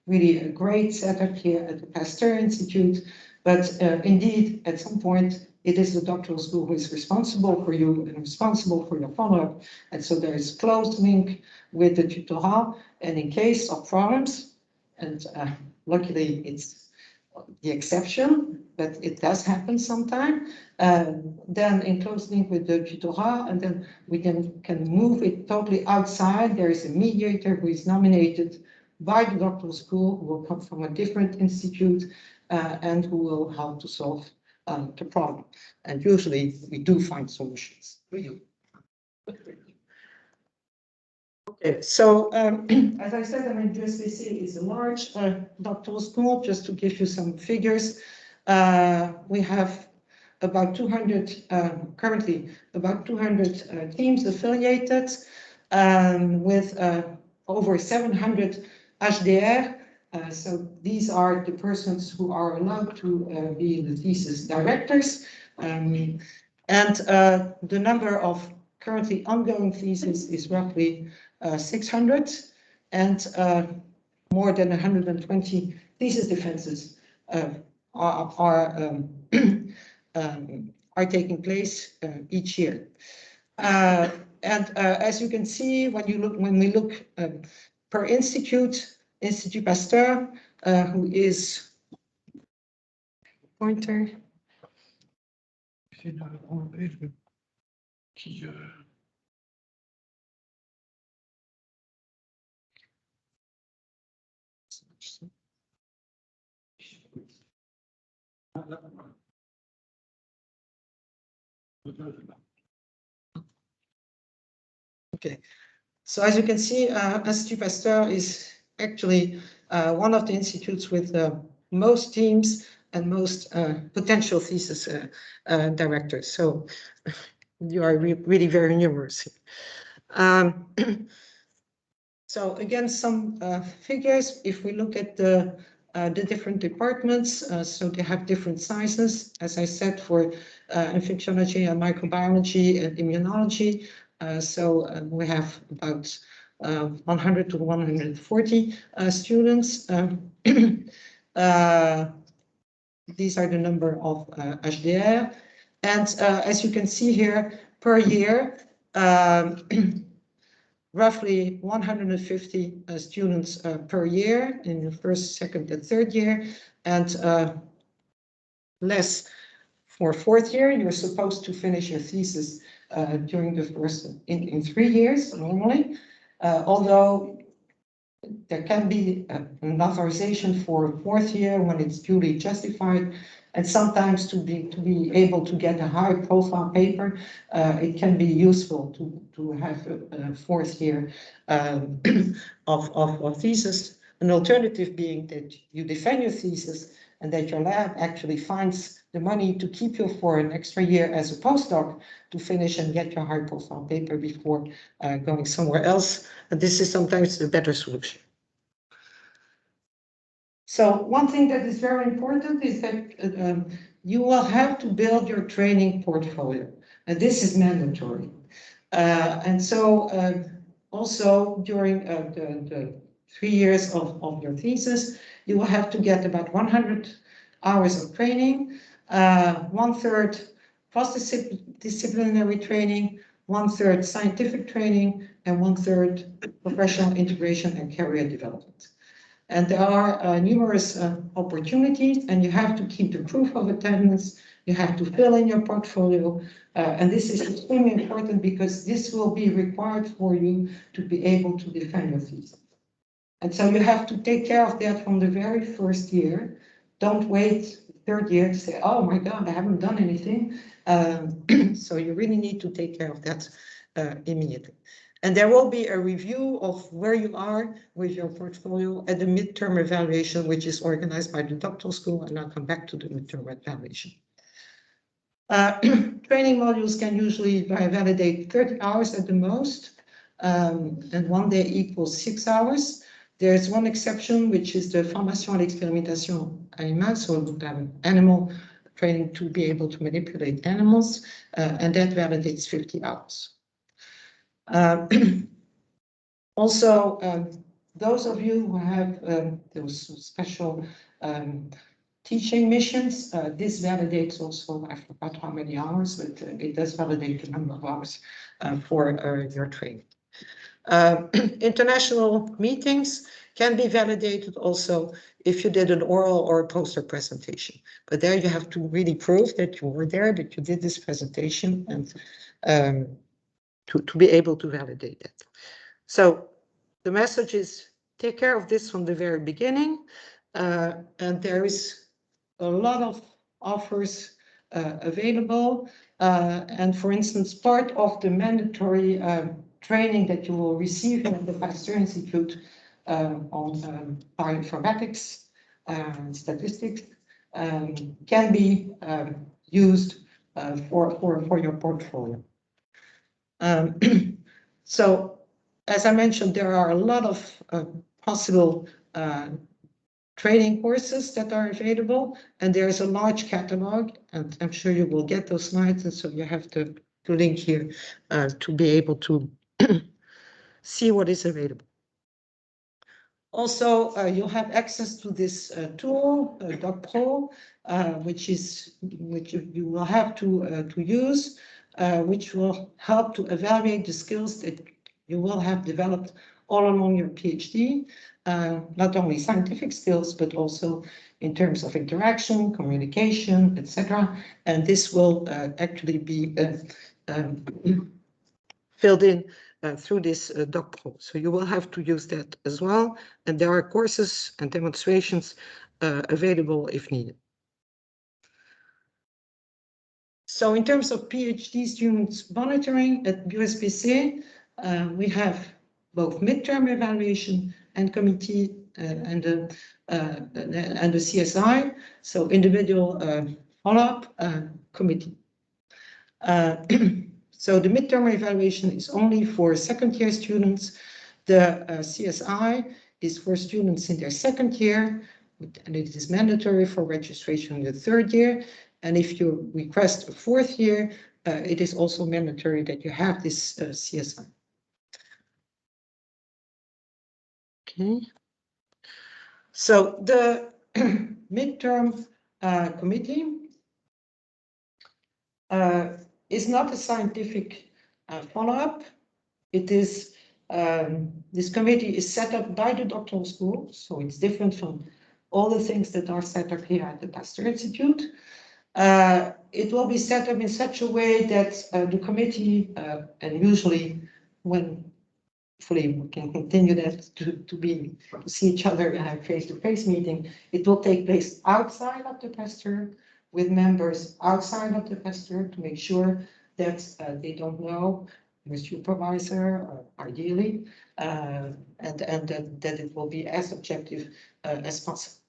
really a great setup here at the Pasteur Institute. But indeed, at some point, it is the doctoral school who is responsible for you and responsible for your follow-up. And so there is close link with the tutorat. And in case of problems, and luckily it's the exception, but it does happen sometime, then in close link with the tutorat, and then we can move it totally outside. There is a mediator who is nominated by the doctoral school, who will come from a different institute, and who will help to solve the problem. And usually we do find solutions for you. Okay, so as I said, I mean, USVC is a large doctoral school. Just to give you some figures, we have about 200, currently about 200 teams affiliated, with over 700 HDR. So these are the persons who are allowed to be the thesis directors. And the number of currently ongoing theses is roughly 600, and more than 120 thesis defenses are taking place each year. And as you can see, when we look per institute, Institut Pasteur, who is pointer. Okay, so as you can see, Institut Pasteur is actually one of the institutes with the most teams and most potential thesis directors. So you are really very numerous. So again, some figures. If we look at the different departments, so they have different sizes. As I said, for infectiology and microbiology and immunology. So we have about 100 to 140 students. These are the number of HDR. And as you can see here, per year, roughly 150 students per year in the first, second, and third year, and less for fourth year. You're supposed to finish your thesis during the first in 3 years normally, although there can be an authorization for fourth year when it's duly justified, and sometimes to be able to get a high profile paper, it can be useful to have a fourth year of thesis. An alternative being that you defend your thesis and that your lab actually finds the money to keep you for an extra year as a postdoc to finish and get your high profile paper before going somewhere else. And this is sometimes the better solution. So one thing that is very important is that you will have to build your training portfolio, and this is mandatory. And so also during the 3 years of your thesis, you will have to get about 100 hours of training, 1/3 cross-disciplinary training, 1/3 scientific training, and 1/3 professional integration and career development. And there are numerous opportunities, and you have to keep the proof of attendance. You have to fill in your portfolio, and this is extremely important because this will be required for you to be able to defend your thesis. And so you have to take care of that from the very first year. Don't wait third year to say, oh my God, I haven't done anything. So you really need to take care of that immediately. And there will be a review of where you are with your portfolio at the midterm evaluation, which is organized by the doctoral school, and I'll come back to the midterm evaluation. Training modules can usually validate 30 hours at the most, and 1 day equals 6 hours. There's one exception, which is the formation à l'expérimentation animale, so animal training to be able to manipulate animals, and that validates 50 hours. Also, those of you who have those special teaching missions, this validates also, I forgot how many hours, but it does validate the number of hours for your training. International meetings can be validated also if you did an oral or a poster presentation. But there you have to really prove that you were there, that you did this presentation, and to be able to validate that. So the message is take care of this from the very beginning. And there is a lot of offers available. And for instance, part of the mandatory training that you will receive in the Pasteur Institute on bioinformatics and statistics can be used for your portfolio. So, as I mentioned, there are a lot of possible training courses that are available, and there's a large catalog, and I'm sure you will get those slides, and so you have to link here to be able to see what is available. Also, you'll have access to this tool, DocPro, which you will have to use, which will help to evaluate the skills that you will have developed all along your PhD, not only scientific skills, but also in terms of interaction, communication, etc. And this will actually be filled in through this DocPro. So you will have to use that as well. And there are courses and demonstrations available if needed. So in terms of PhD students monitoring at USPC, we have both midterm evaluation and committee and the CSI, so individual follow-up committee. So the midterm evaluation is only for second-year students. The CSI is for students in their second year, and it is mandatory for registration in the third year. And if you request a fourth year, it is also mandatory that you have this CSI. Okay. So the midterm committee is not a scientific follow-up. It is, this committee is set up by the doctoral school, so it's different from all the things that are set up here at the Pasteur Institute. It will be set up in such a way that the committee, and usually when hopefully we can continue that to see each other and have face-to-face meeting, it will take place outside of the Pasteur with members outside of the Pasteur to make sure that they don't know the supervisor, ideally, and that it will be as objective as possible.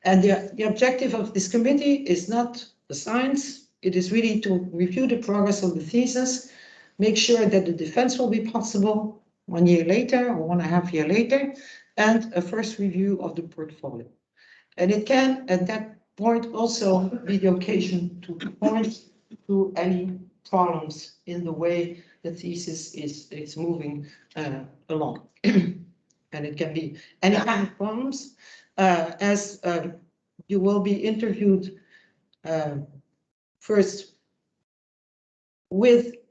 And the objective of this committee is not the science, it is really to review the progress of the thesis, make sure that the defense will be possible 1 year later or 1.5 years later, and a first review of the portfolio. And it can, at that point, also be the occasion to point to any problems in the way the thesis is moving along. And it can be any kind of problems, as you will be interviewed first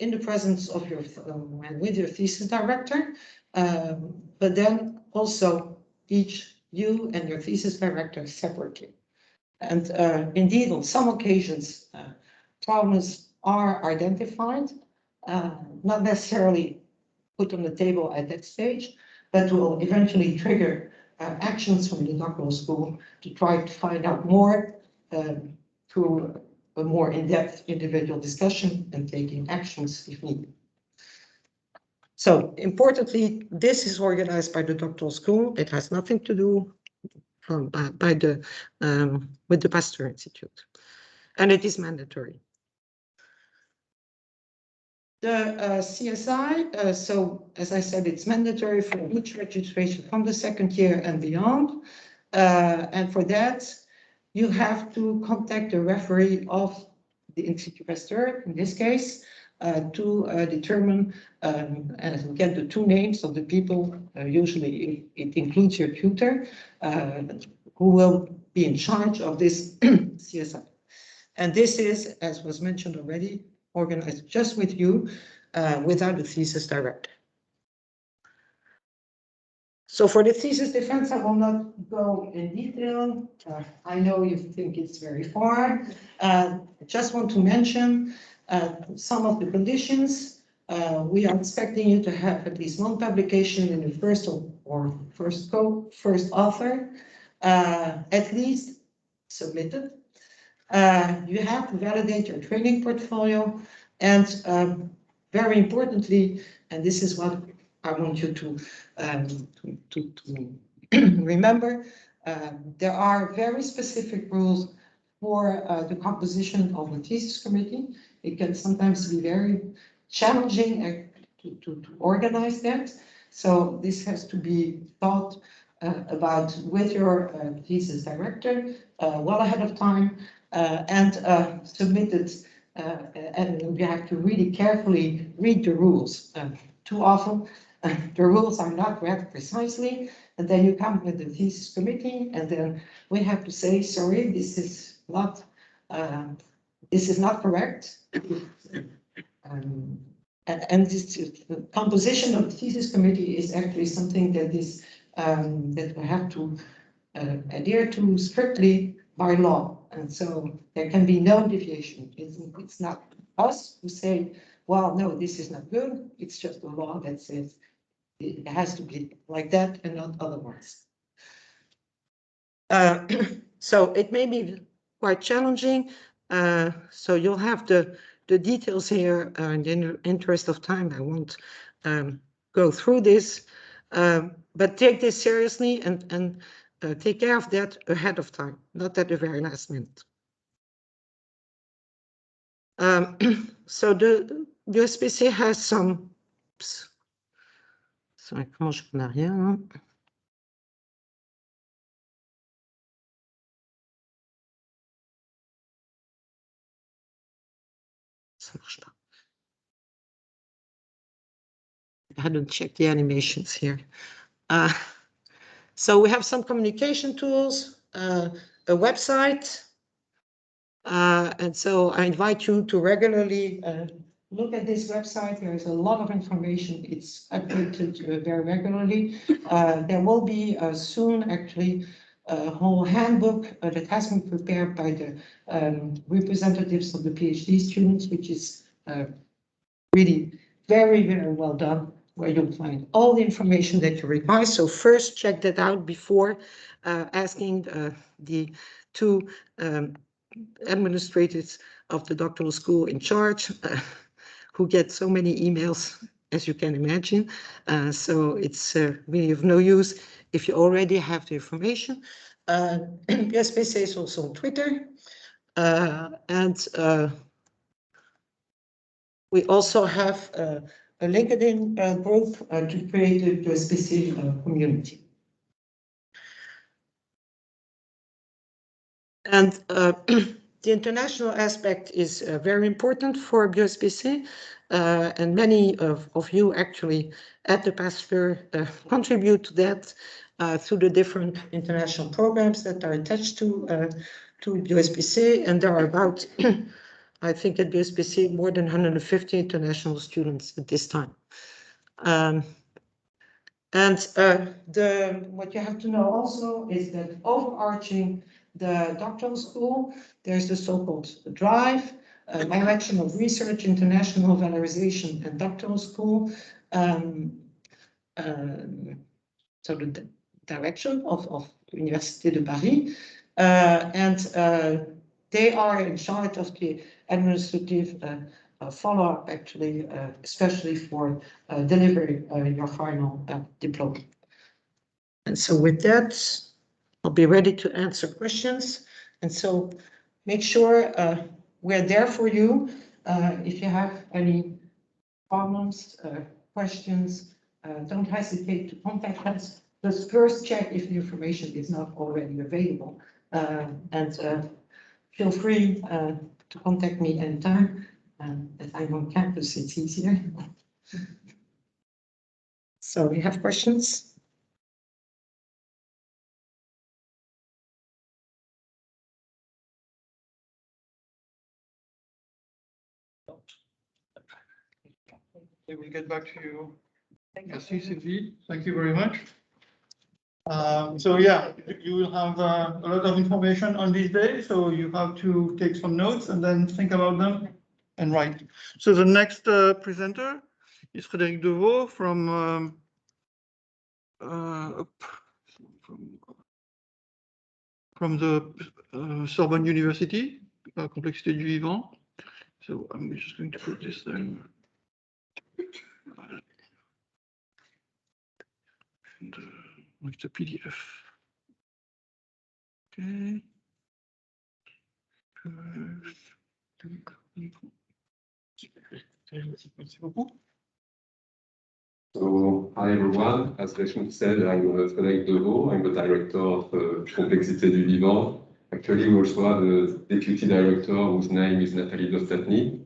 in the presence of your with your thesis director, but then also you and your thesis director separately. And indeed, on some occasions, problems are identified, not necessarily put on the table at that stage, but will eventually trigger actions from the doctoral school to try to find out more through a more in-depth individual discussion and taking actions if needed. So importantly, this is organized by the doctoral school. It has nothing to do with the Pasteur Institute, and it is mandatory. The CSI, so as I said, it's mandatory for each registration from the second year and beyond. And for that, you have to contact the referee of the Institut Pasteur, in this case, to determine and get the two names of the people. Usually it includes your tutor, who will be in charge of this CSI. And this is, as was mentioned already, organized just with you, without a thesis director. So for the thesis defense, I will not go in detail. I know you think it's very far. I just want to mention some of the conditions. We are expecting you to have at least one publication in the first author, at least submitted. You have to validate your training portfolio, and very importantly, and this is what I want you to remember, there are very specific rules for the composition of a thesis committee. It can sometimes be very challenging to organize that. So this has to be thought about with your thesis director well ahead of time, and submitted, and you have to really carefully read the rules. Too often, the rules are not read precisely, and then you come with the thesis committee, and then we have to say, sorry, this is not correct. And this composition of the thesis committee is actually something that is that we have to adhere to strictly by law. And so there can be no deviation. It's not us who say, well, no, this is not good. It's just the law that says it has to be like that and not otherwise. So it may be quite challenging. So you'll have the details here. In the interest of time, I won't go through this. But take this seriously and take care of that ahead of time, not at the very last minute. So the USPC has some. Sorry, comment je peux en arrière, hein? Ça marche pas. I hadn't checked the animations here. So we have some communication tools, a website, and so I invite you to regularly look at this website. There is a lot of information. It's updated very regularly. There will be soon actually a whole handbook that has been prepared by the representatives of the PhD students, which is really very, very well done, where you'll find all the information that you require. So first check that out before asking the two administrators of the doctoral school in charge, who get so many emails, as you can imagine. So it's really of no use if you already have the information. USPC is also on Twitter. And we also have a LinkedIn group to create a USPC community. And the international aspect is very important for USPC, and many of you actually at the Pasteur contribute to that through the different international programs that are attached to USPC, and there are about, I think at USPC, more than 150 international students at this time. What you have to know also is that overarching the doctoral school, there's the so-called DRIVE, Direction of Research, International Valorization and Doctoral School. So the direction of Université de Paris, and they are in charge of the administrative follow-up actually, especially for delivering your final diploma. And so with that, I'll be ready to answer questions. And so make sure we're there for you. If you have any problems, questions, don't hesitate to contact us. Just first check if the information is not already available. And feel free to contact me anytime. As I'm on campus, it's easier. So you have questions? We will get back to you. Merci, Sylvie. Thank you very much. So yeah, you will have a lot of information on this day, so you have to take some notes and then think about them and write. So the next presenter is Frédéric Deveau from the Sorbonne University, Complexité du Vivant. So I'm just going to put this there. And with the PDF. Okay. Merci beaucoup. So, hi everyone, as Reshma said, I'm Frédéric Deveau, I'm the director of Complexité du Vivant. Actually, we also have a deputy director whose name is Nathalie Dostatny,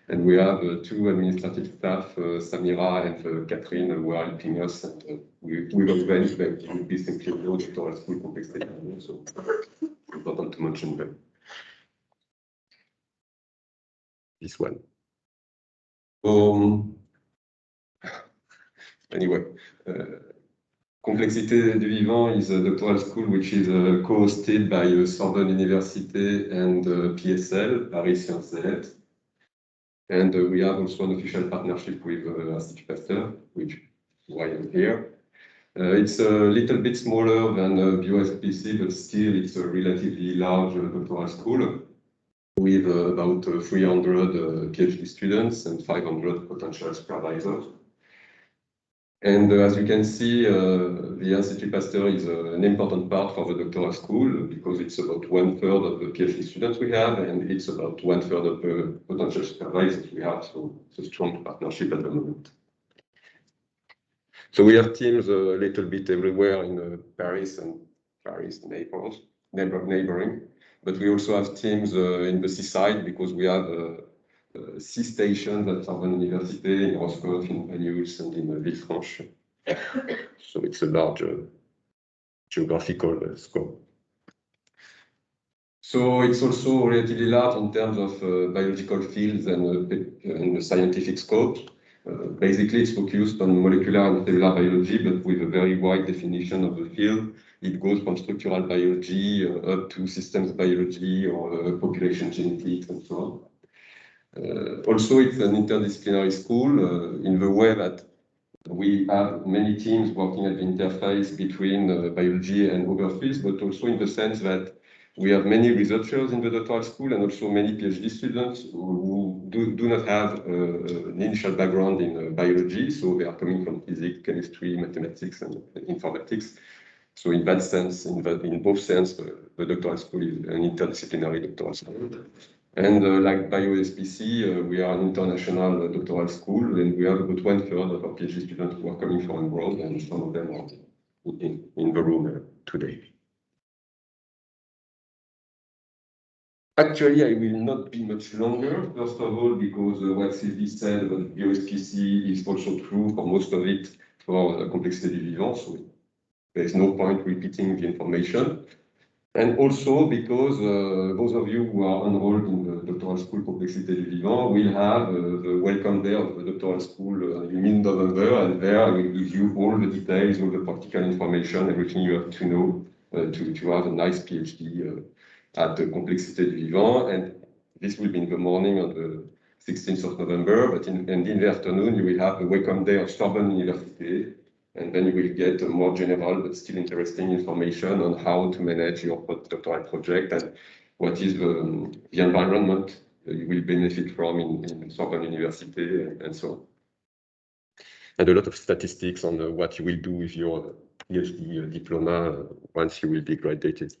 and we have two administrative staff, Samira and Catherine, who are helping us, and we will then will be simply the doctoral school Complexité du Vivant, so it's important to mention them. This one. Anyway, Complexité du Vivant is a doctoral school which is co-hosted by Sorbonne Université and PSL, Paris Sciences et Lettres. And we have also an official partnership with Institut Pasteur, which is why I'm here. It's a little bit smaller than BioSPC, but still it's a relatively large doctoral school with about 300 PhD students and 500 potential supervisors. And as you can see, the Institut Pasteur is an important part for the doctoral school because it's about 1/3 of the PhD students we have, and it's about 1/3 of the potential supervisors we have. So it's a strong partnership at the moment. So we have teams a little bit everywhere in Paris and Paris neighboring, but we also have teams in the seaside because we have sea stations at Sorbonne Université, in Roscoff, in Banyuls, and in Villefranche. So it's a large geographical scope. So it's also relatively large in terms of biological fields and scientific scope. Basically, it's focused on molecular and cellular biology, but with a very wide definition of the field. It goes from structural biology up to systems biology or population genetics and so on. Also, it's an interdisciplinary school in the way that we have many teams working at the interface between biology and other fields, but also in the sense that we have many researchers in the doctoral school and also many PhD students who do not have an initial background in biology, so they are coming from physics, chemistry, mathematics, and informatics. So in that sense, in both sense, the doctoral school is an interdisciplinary doctoral school. And like BioSPC, we are an international doctoral school, and we have about 1/3 of our PhD students who are coming from abroad, and some of them are in the room today. Actually, I will not be much longer. First of all, because what Sylvie said about BioSPC is also true for most of it for Complexité du Vivant, so there's no point repeating the information. And also because those of you who are enrolled in the doctoral school Complexité du Vivant will have the welcome day of the doctoral school in mid-November, and there I will give you all the details, all the practical information, everything you have to know to have a nice PhD at the Complexité du Vivant. And this will be in the morning on the 16th of November, but in the afternoon you will have the welcome day of Sorbonne Université. And then you will get a more general but still interesting information on how to manage your doctoral project and what is the environment you will benefit from in Sorbonne University and so on. And a lot of statistics on what you will do with your PhD diploma once you will be graduated.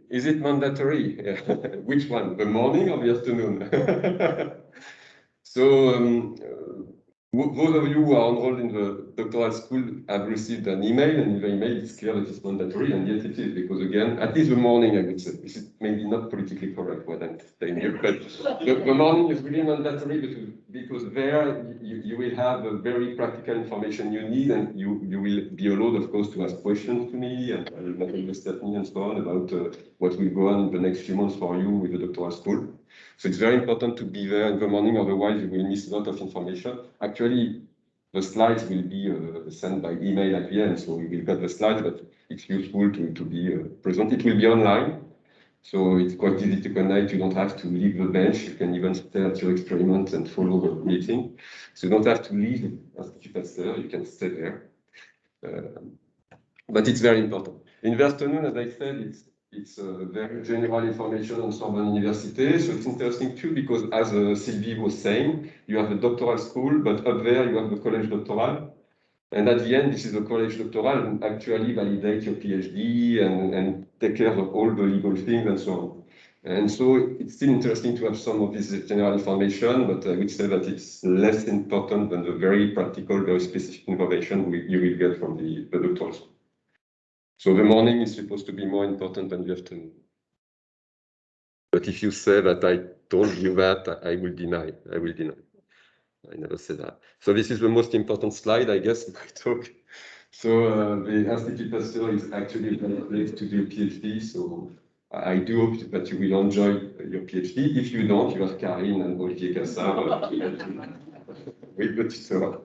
Is it mandatory? Which one, the morning or the afternoon? So those of you who are enrolled in the doctoral school have received an email, and in the email it's clear that it's mandatory, and yet it is, because again, at least the morning, I would say, this is maybe not politically correct what I'm saying here, but the morning is really mandatory because there you will have a very practical information you need, and you will be allowed, of course, to ask questions to me and Nathalie Stephanie and so on about what will go on in the next few months for you with the doctoral school. So it's very important to be there in the morning, otherwise you will miss a lot of information. Actually, the slides will be sent by email at the end, so you will get the slides, but it's useful to be present. It will be online, so it's quite easy to connect. You don't have to leave the bench. You can even stay at your experiment and follow the meeting. So you don't have to leave Institut Pasteur, you can stay there. But it's very important. In the afternoon, as I said, it's very general information on Sorbonne University. So it's interesting too, because as Sylvie was saying, you have a doctoral school, but up there you have the college doctoral. And at the end, this is the college doctoral and actually validate your PhD and take care of all the legal things and so on. And so it's still interesting to have some of this general information, but I would say that it's less important than the very practical, very specific information you will get from the doctoral school. So the morning is supposed to be more important than the afternoon. But if you say that I told you that, I will deny. I will deny. I never said that. So this is the most important slide, I guess, in my talk. So the Institut Pasteur is actually a great place to do a PhD. So I do hope that you will enjoy your PhD. If you don't, you have Karine and Olivier Cassard with the tutor.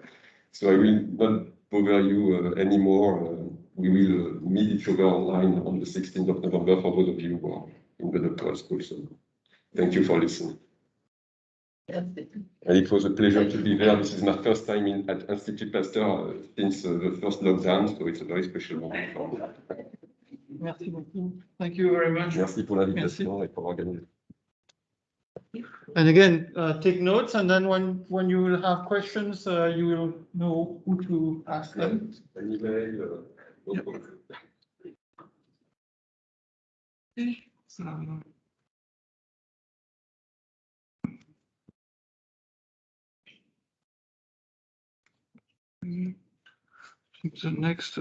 So I will not bother you anymore. We will meet each other online on the 16th of November for those of you who are in the doctoral school. So thank you for listening. And it was a pleasure to be there. This is my first time at Institut Pasteur since the first lockdown, so it's a very special moment for me. Merci beaucoup. Thank you very much. Merci pour l'invitation et pour organiser. And again, take notes, and then when you will have questions, you will know who to ask them. An email. Yep. I think the next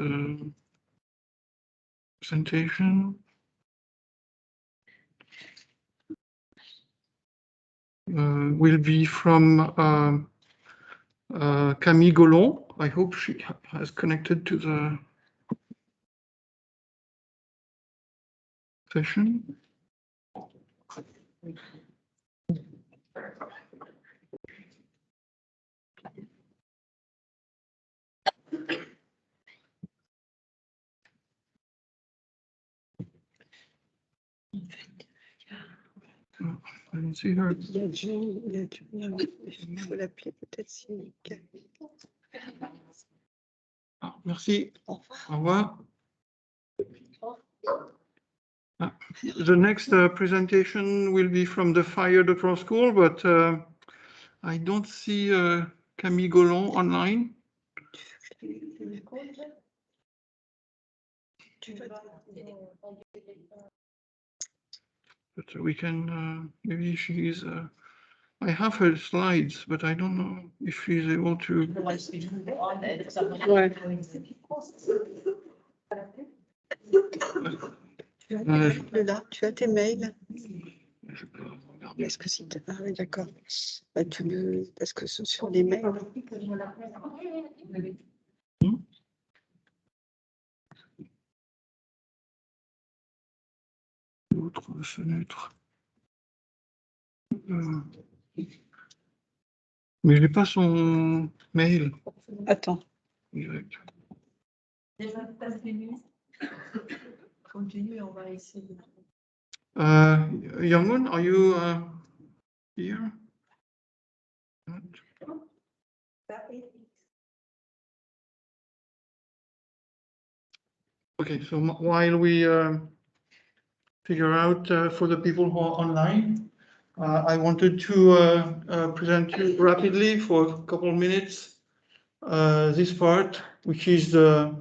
presentation will be from Camille Gollon. I hope she has connected to the session. I don't see her. Il y a John, il faut l'appeler peut-être si. Ah, merci. Au revoir. Au revoir. The next presentation will be from the Fire Doctoral School, but I don't see Camille Gollon online. But we can, maybe she's, I have her slides, but I don't know if she's able to. Ouais. Tu as tes mails. Est-ce que si ah oui, d'accord. Bah, est-ce que ce sont les mails? Autre fenêtre. Mais je n'ai pas son mail. Attends. Direct. Continue, on va essayer. Youngwood, are you here? Okay, so while we figure out for the people who are online. I wanted to present you rapidly for a couple of minutes this part, which is the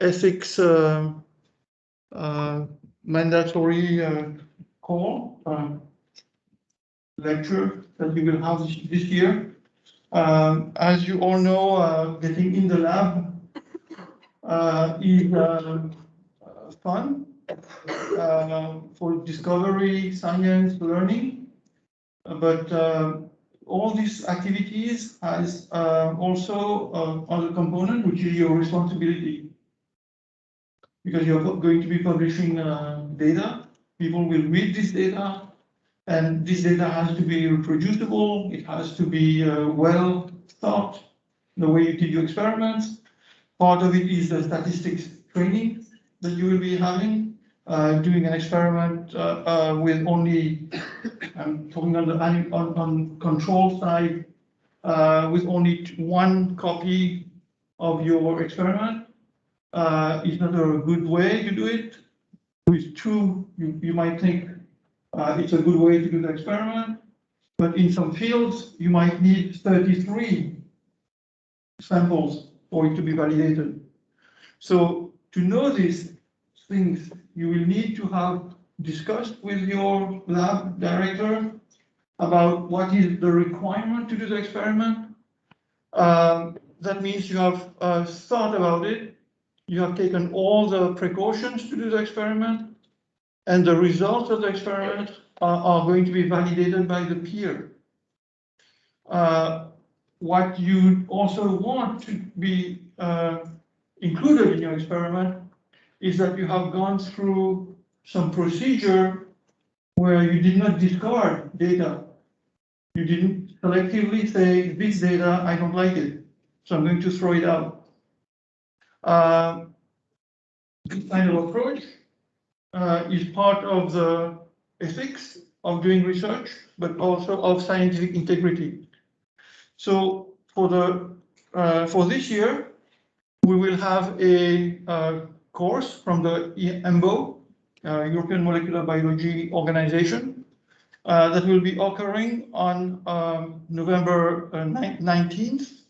ethics mandatory call lecture that we will have this year. As you all know, getting in the lab is fun for discovery, science, learning, but all these activities has also other component, which is your responsibility. Because you're going to be publishing data, people will read this data, and this data has to be reproducible, it has to be well thought, the way you did your experiments. Part of it is the statistics training that you will be having, doing an experiment with only, I'm talking on control side, with only one copy of your experiment. Is not a good way to do it. With two, you might think it's a good way to do the experiment, but in some fields, you might need 33 samples for it to be validated. So to know these things, you will need to have discussed with your lab director about what is the requirement to do the experiment. That means you have thought about it, you have taken all the precautions to do the experiment, and the results of the experiment are going to be validated by the peer. What you also want to be included in your experiment is that you have gone through some procedure where you did not discard data. You didn't selectively say, this data, I don't like it, so I'm going to throw it out. This kind of approach is part of the ethics of doing research, but also of scientific integrity. So for this year, we will have a course from the EMBO, European Molecular Biology Organization, that will be occurring on November 19th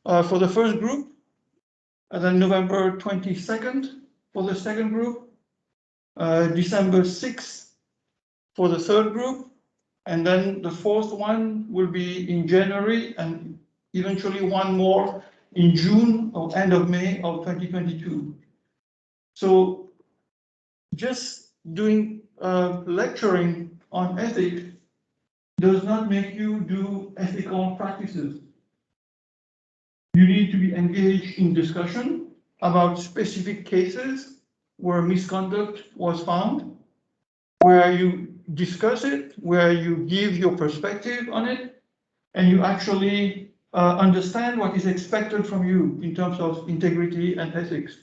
for the first group, and then November 22nd for the second group, December 6th for the third group, and then the fourth one will be in January, and eventually one more in June or end of May of 2022. So just doing lecturing on ethics does not make you do ethical practices. You need to be engaged in discussion about specific cases where misconduct was found, where you discuss it, where you give your perspective on it, and you actually understand what is expected from you in terms of integrity and ethics.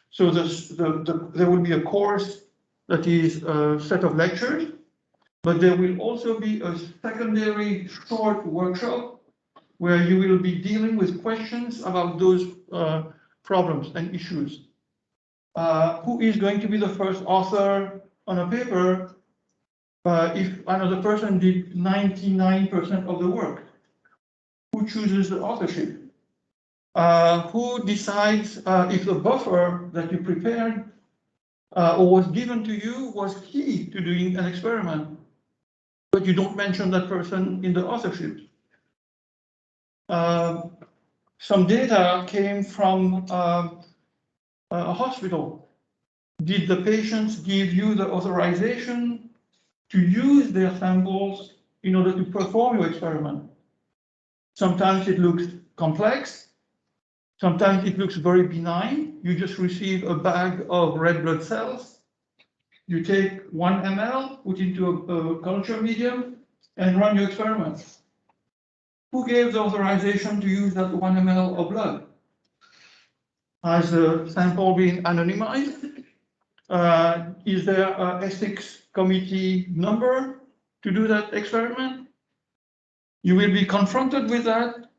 So there will be a course that is a set of lectures, but there will also be a secondary short workshop where you will be dealing with questions about those problems and issues. Who is going to be the first author on a paper if another person did 99% of the work? Who chooses the authorship? Who decides if the buffer that you prepared or was given to you was key to doing an experiment, but you don't mention that person in the authorship? Some data came from a hospital. Did the patients give you the authorization to use their samples in order to perform your experiment? Sometimes it looks complex. Sometimes it looks very benign. You just receive a bag of red blood cells. You take 1 ml, put into a culture medium, and run your experiment. Who gave the authorization to use that 1 ml of blood? Has the sample been anonymized? Is there an ethics committee number to do that experiment? You will be confronted with that,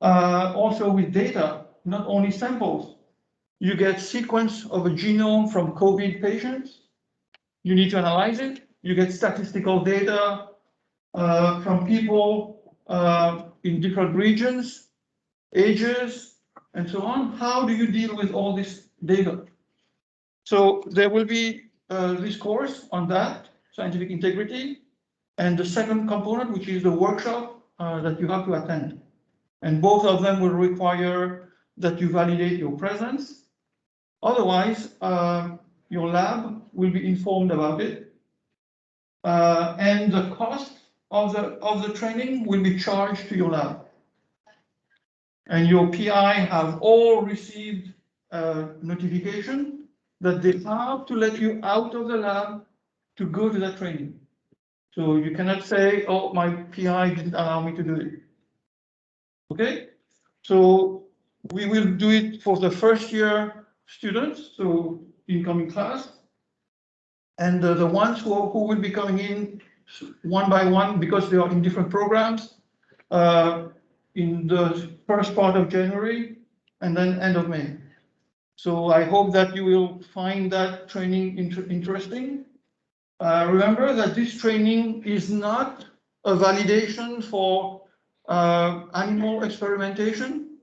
also with data, not only samples. You get sequence of a genome from COVID patients. You need to analyze it. You get statistical data from people in different regions, ages, and so on. How do you deal with all this data? So there will be this course on that, scientific integrity, and the second component, which is the workshop that you have to attend. And both of them will require that you validate your presence. Otherwise, your lab will be informed about it. And the cost of the training will be charged to your lab. And your PI have all received a notification that they have to let you out of the lab to go to that training. So you cannot say, oh, my PI didn't allow me to do it. Okay? So we will do it for the first year students, so incoming class. And the ones who will be coming in one by one, because they are in different programs, in the first part of January and then end of May. So I hope that you will find that training interesting. Remember that this training is not a validation for animal experimentation.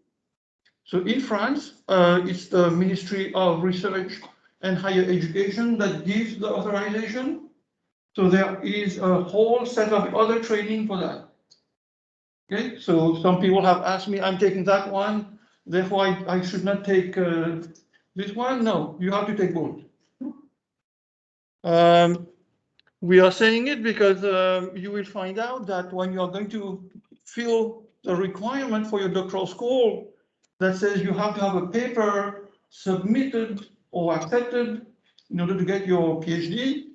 So in France, it's the Ministry of Research and Higher Education that gives the authorization. So there is a whole set of other training for that. Okay, so some people have asked me, I'm taking that one, therefore I should not take this one. No, you have to take both. We are saying it because you will find out that when you are going to fill the requirement for your doctoral school that says you have to have a paper submitted or accepted in order to get your PhD,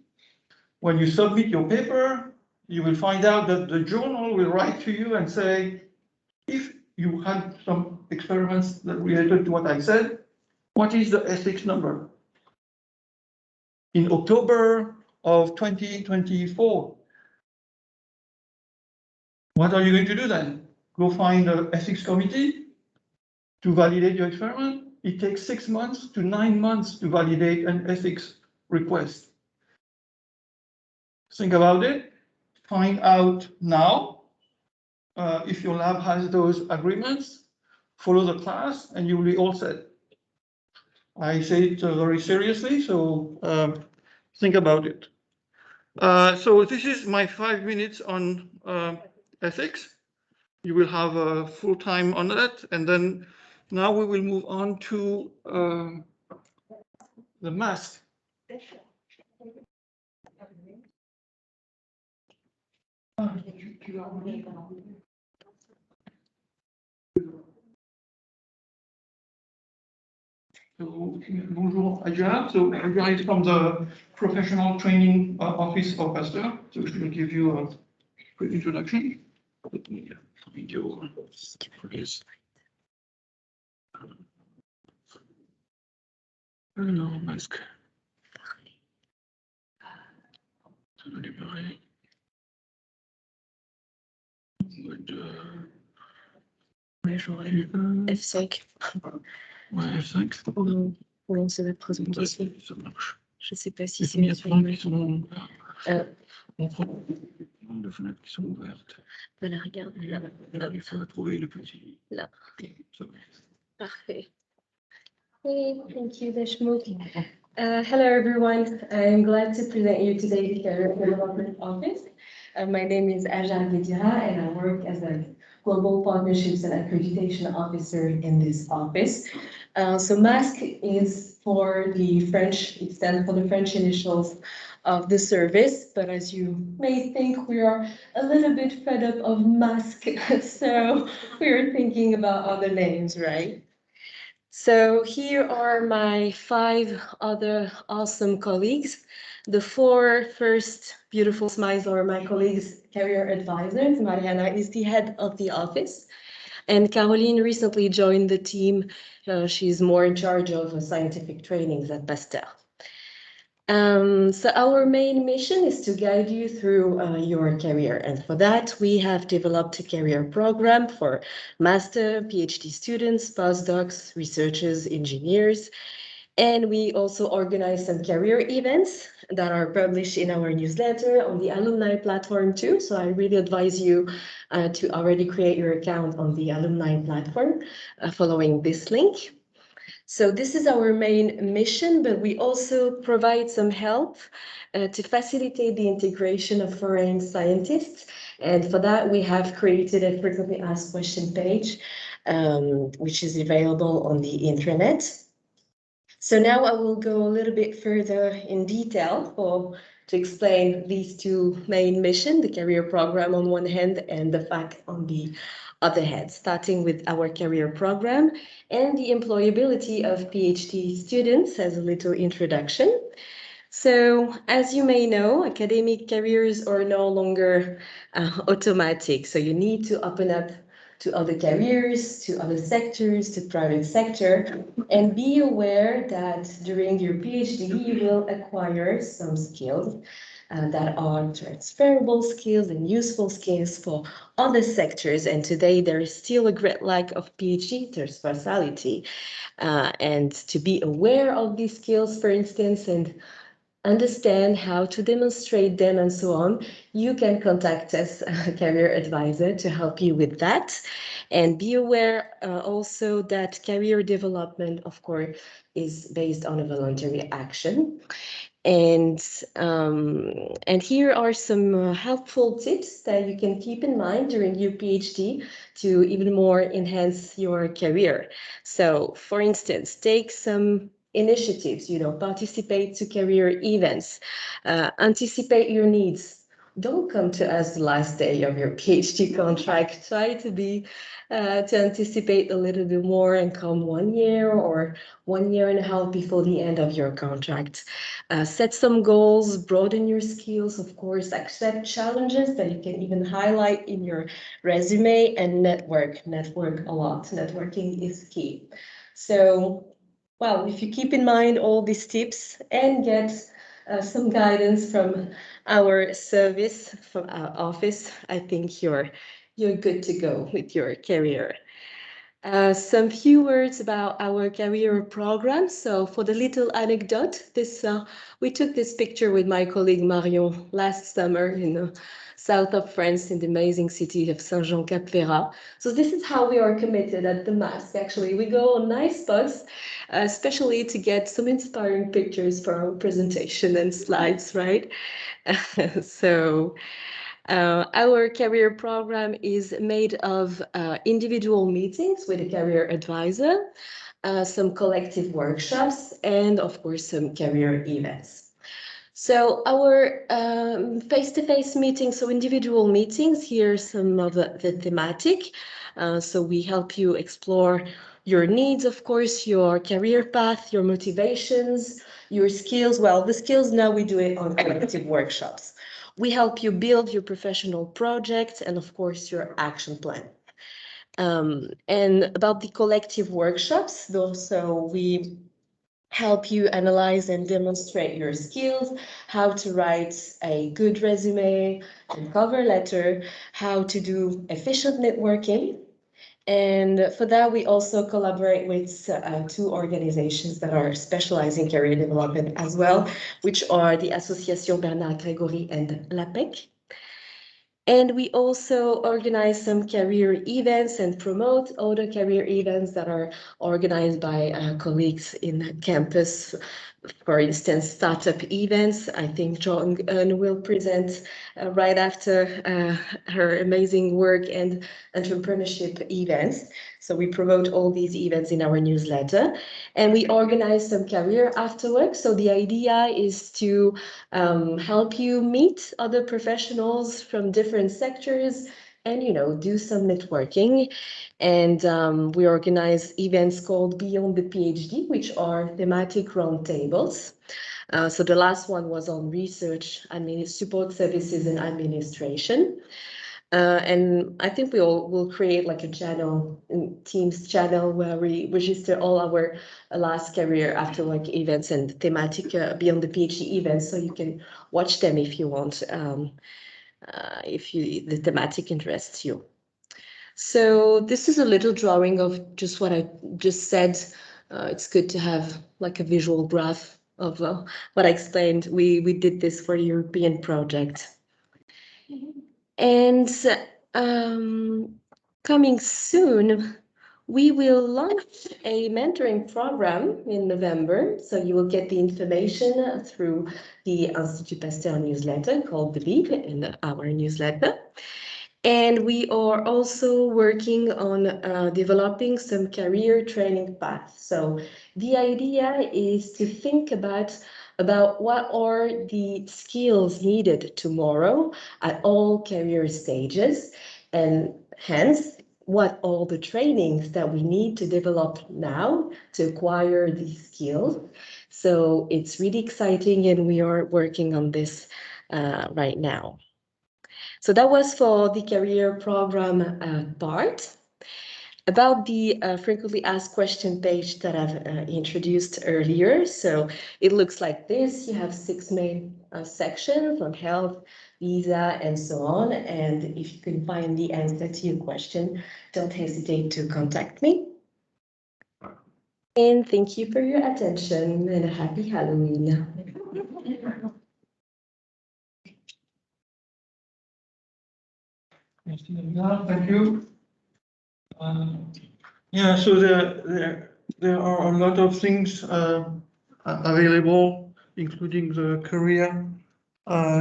when you submit your paper, you will find out that the journal will write to you and say, if you had some experiments that related to what I said, what is the ethics number? In October of 2024, what are you going to do then? Go find an ethics committee to validate your experiment? It takes 6 months to 9 months to validate an ethics request. Think about it. Find out now if your lab has those agreements. Follow the class and you will be all set. I say it very seriously, so think about it. So this is my 5 minutes on ethics. You will have a full time on that, and then now we will move on to the mask. So, bonjour, Adja. So, Adja is from the Professional Training Office of Pasteur. So, she will give you a quick introduction. Let me find your please. Alors, masque. Ça va démarrer. Ouais, j'aurais F5. Ouais, F5. Pour lancer la présentation. Ouais, ça marche. Je sais pas si c'est Il y a des fenêtres qui sont de fenêtres qui sont ouvertes. Voilà, regarde. Là. Il faut trouver le petit. Là. Ça va. Parfait. Hey, thank you, Deshmukh. Hello, everyone. I'm glad to present you today the Career Development Office. My name is Adja Guedira, and I work as a Global Partnerships and Accreditation Officer in this office. So MASC is for the French, it stands for the French initials of the service, but as you may think, we are a little bit fed up of MASC, so we are thinking about other names, right? So here are my 5 other awesome colleagues. The 4 first beautiful smiles are my colleagues, career advisors. Mariana is the head of the office. And Caroline recently joined the team. She's more in charge of scientific trainings at Pasteur. So our main mission is to guide you through your career. And for that, we have developed a career program for master, PhD students, postdocs, researchers, engineers. And we also organize some career events that are published in our newsletter on the alumni platform too. So I really advise you to already create your account on the alumni platform following this link. So this is our main mission, but we also provide some help to facilitate the integration of foreign scientists. And for that, we have created a frequently asked question page, which is available on the intranet. So now I will go a little bit further in detail to explain these two main missions, the career program on one hand and the FAC on the other hand, starting with our career program and the employability of PhD students as a little introduction. So as you may know, academic careers are no longer automatic. So you need to open up to other careers, to other sectors, to private sector, and be aware that during your PhD, you will acquire some skills that are transferable skills and useful skills for other sectors. And today there is still a great lack of PhD transversality. And to be aware of these skills, for instance, and understand how to demonstrate them and so on, you can contact us, a career advisor, to help you with that. And be aware also that career development, of course, is based on a voluntary action. And here are some helpful tips that you can keep in mind during your PhD to even more enhance your career. So, for instance, take some initiatives, participate to career events, anticipate your needs. Don't come to us the last day of your PhD contract. Try to anticipate a little bit more and come 1 year or 1 year and a half before the end of your contract. Set some goals, broaden your skills, of course, accept challenges that you can even highlight in your resume, and network a lot. Networking is key. So, well, if you keep in mind all these tips and get some guidance from our service, from our office, I think you're good to go with your career. Some few words about our career program. So for the little anecdote, we took this picture with my colleague Marion last summer in the south of France, in the amazing city of Saint-Jean-Cap-Ferrat. So this is how we are committed at the Mask. Actually, we go on nice spots, especially to get some inspiring pictures for our presentation and slides, right? So our career program is made of individual meetings with a career advisor, some collective workshops, and of course, some career events. So our face-to-face meetings, so individual meetings, here are some of the thematic. So we help you explore your needs, of course, your career path, your motivations, your skills. Well, the skills now we do it on collective workshops. We help you build your professional project and, of course, your action plan. And about the collective workshops, so we help you analyze and demonstrate your skills, how to write a good resume and cover letter, how to do efficient networking. And for that, we also collaborate with two organizations that are specialized in career development as well, which are the Association Bernard Grégory and l'APEC. And we also organize some career events and promote other career events that are organized by colleagues in campus. For instance, startup events. I think John will present right after her amazing work and entrepreneurship events. So we promote all these events in our newsletter, and we organize some career afterwards. So the idea is to help you meet other professionals from different sectors and, do some networking. And we organize events called Beyond the PhD, which are thematic roundtables. So the last one was on research, support services and administration. And I think we will create like a channel, Teams channel, where we register all our last career after work events and thematic Beyond the PhD events, so you can watch them if you want, if the thematic interests you. So this is a little drawing of just what I just said it's good to have like a visual graph of what I explained. We did this for a European project. And coming soon, we will launch a mentoring program in November. So you will get the information through the Institut Pasteur newsletter called Believe in our newsletter. And we are also working on developing some career training paths. So the idea is to think about what are the skills needed tomorrow at all career stages, and hence what are the trainings that we need to develop now to acquire these skills. So it's really exciting, and we are working on this right now. So that was for the career program part. About the frequently asked question page that I've introduced earlier. So it looks like this. You have 6 main sections on health, visa, and so on. And if you can find the answer to your question, don't hesitate to contact me. And thank you for your attention, and a happy Halloween. Thank you. Yeah, so there are a lot of things available, including the career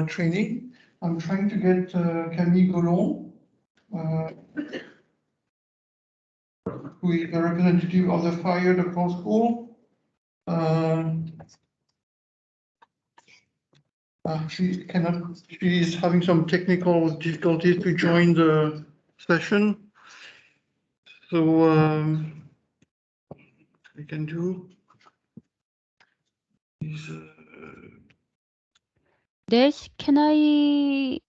training. I'm trying to get Camille Gollon, who is the representative of the Fire de France School. She is having some technical difficulties to join the session. So I can do is Des, can I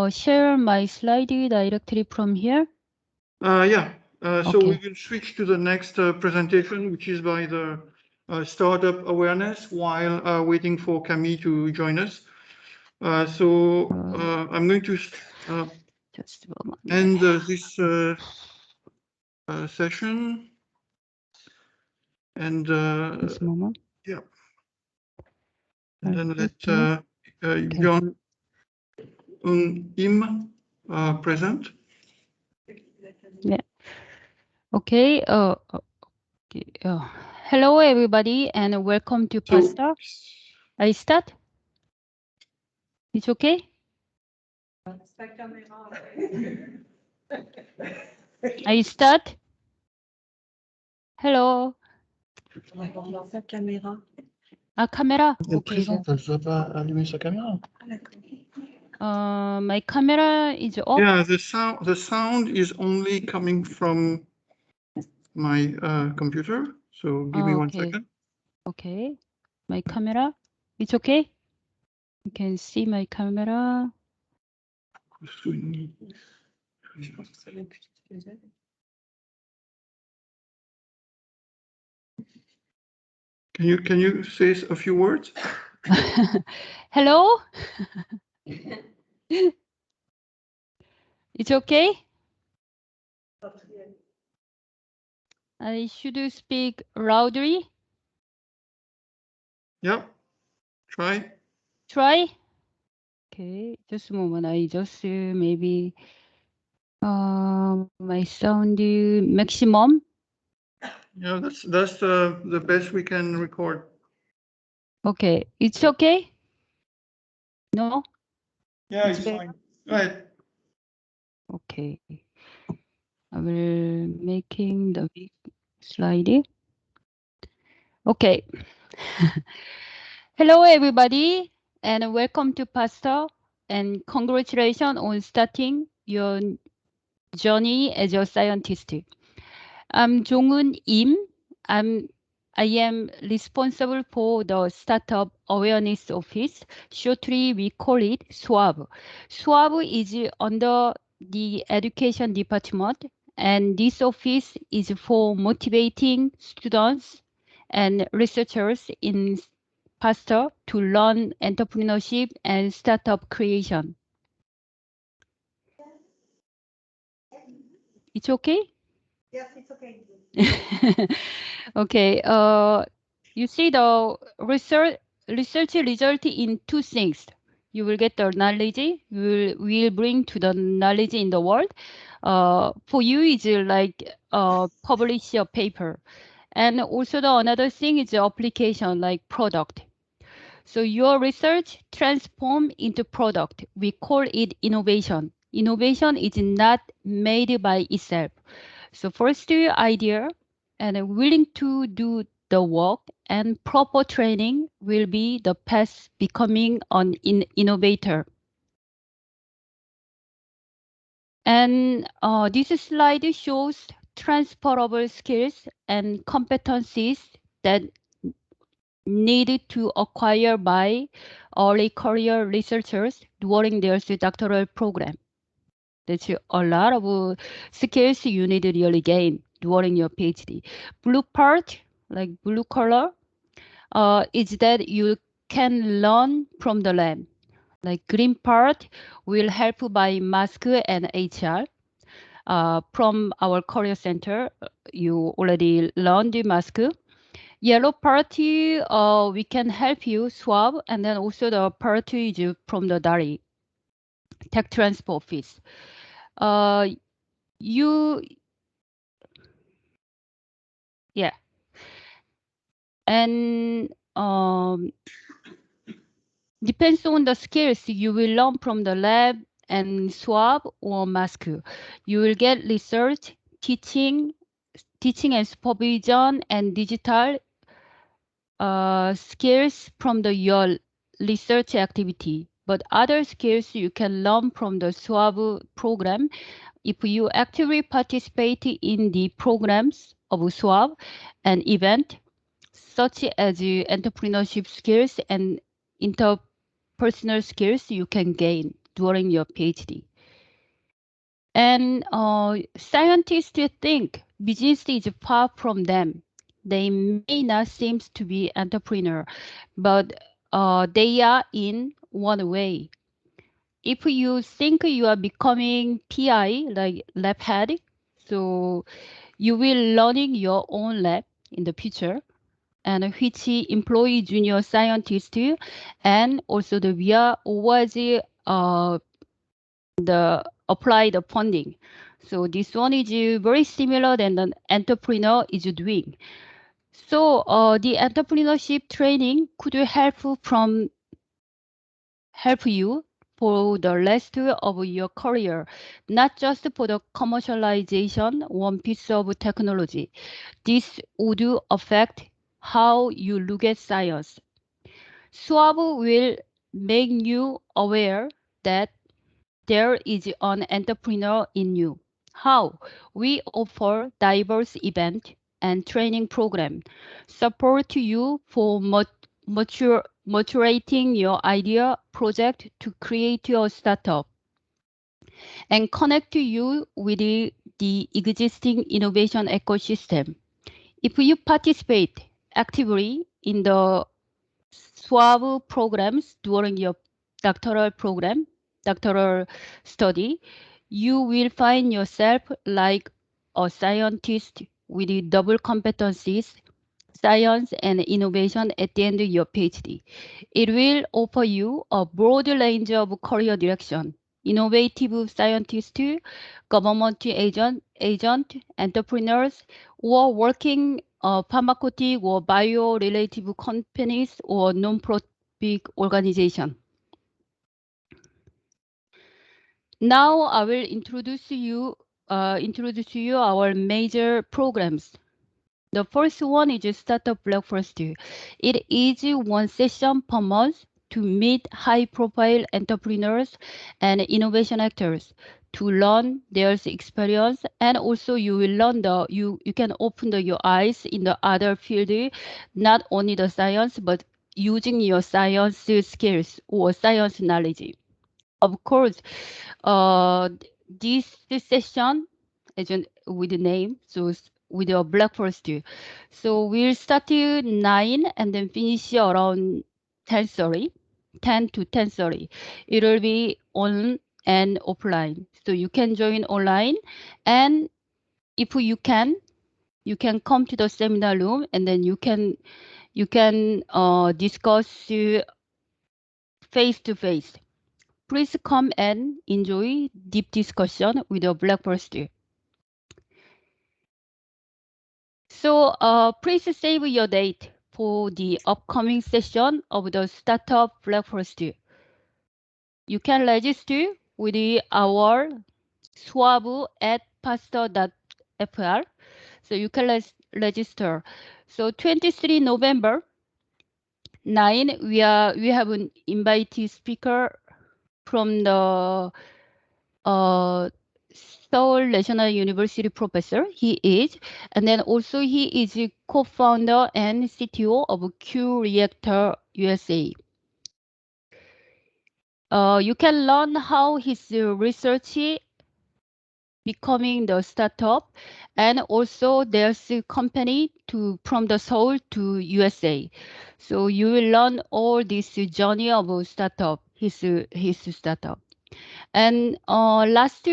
share my slide directly from here? Yeah. So we Okay. will switch to the next presentation, which is by the startup awareness, while waiting for Camille to join us. I'm going to Just a moment. end this session. And Just a moment. yeah. And then let Okay. John Im present. Yeah. Okay. Okay. Hello, everybody, and welcome to Pasteur. I start? It's okay? I start? Hello. La caméra. Ah, caméra. Elle Okay. présente, elle ne doit pas allumer sa caméra. My camera is off. Yeah, the sound is only coming from my computer. So give me 1 second. Okay. My camera. It's okay? You can see my camera. Can you say a few words? Hello? It's okay? I should speak loudly. Yeah. Try. Try. Okay, just a moment. I just maybe my sound maximum. Yeah, that's the best we can record. Okay, it's okay. No. Yeah, it's fine. Go ahead. Okay. I will making the big slide. Okay. Hello, everybody, and welcome to Pasteur, and congratulations on starting your journey as a scientist. I'm Jong-eun Im. I am responsible for the Startup Awareness Office. Shortly, we call it SWAB. SWAB is under the Education Department, and this office is for motivating students and researchers in Pasteur to learn entrepreneurship and startup creation. It's okay? Yes, it's okay. Okay. You see the research result in two things. You will get the knowledge. You will bring to the knowledge in the world. For you is like publish a paper, and also the another thing is the application like product. So your research transform into product. We call it innovation. Innovation is not made by itself. So first your idea and willing to do the work and proper training will be the path becoming an innovator. And this slide shows transferable skills and competencies that needed to acquire by early career researchers during their doctoral program. That's a lot of skills you need to really gain during your PhD. Blue part, like blue color, is that you can learn from the lab. Like green part will help by mask and HR. From our career center, you already learned the mask. Yellow part, we can help you swab, and then also the part is from the DARI, tech transfer office. You, yeah. And depends on the skills you will learn from the lab and swab or mask. You will get research, teaching and supervision, and digital skills from your research activity. But other skills you can learn from the SWAB program if you actively participate in the programs of SWAB and event, such as entrepreneurship skills and interpersonal skills you can gain during your PhD. And scientists think business is far from them. They may not seem to be entrepreneur, but they are in one way. If you think you are becoming PI, like lab head, so you will learning your own lab in the future, and which employee junior scientist, and also the via was the applied funding. So this one is very similar than the entrepreneur is doing. So the entrepreneurship training could help you for the rest of your career, not just for the commercialization one piece of technology. This would affect how you look at science. SWAB will make you aware that there is an entrepreneur in you. How? We offer diverse event and training program, support you for maturating your idea project to create your startup, and connect you with the existing innovation ecosystem. If you participate actively in the SWAB programs during your doctoral study, you will find yourself like a scientist with double competencies, science and innovation at the end of your PhD. It will offer you a broad range of career direction: innovative scientist, government agent, entrepreneurs, or working pharmaceutic or bio-related companies or non-profit organization. Now I will introduce to you our major programs. The first one is Startup Breakfast. It is one session per month to meet high-profile entrepreneurs and innovation actors to learn their experience, and also you will learn you can open your eyes in the other field, not only the science, but using your science skills or science knowledge. Of course, this session is with the name, so with your breakfast. So we'll start at 9 and then finish around 10:30, 10 to 10:30. It will be on and offline. So you can join online, and if you can come to the seminar room, and then you can discuss face to face. Please come and enjoy deep discussion with the Blackboard student. So please save your date for the upcoming session of the Startup Blackboard student. You can register with our swab@pastor.fr. So you can register. So 23 November 9, we have an invited speaker from the Seoul National University professor. He is, and then also he is a co-founder and CTO of Q Reactor USA. You can learn how his research becoming the startup, and also there's a company from the Seoul to USA. So you will learn all this journey of a startup, his startup. And last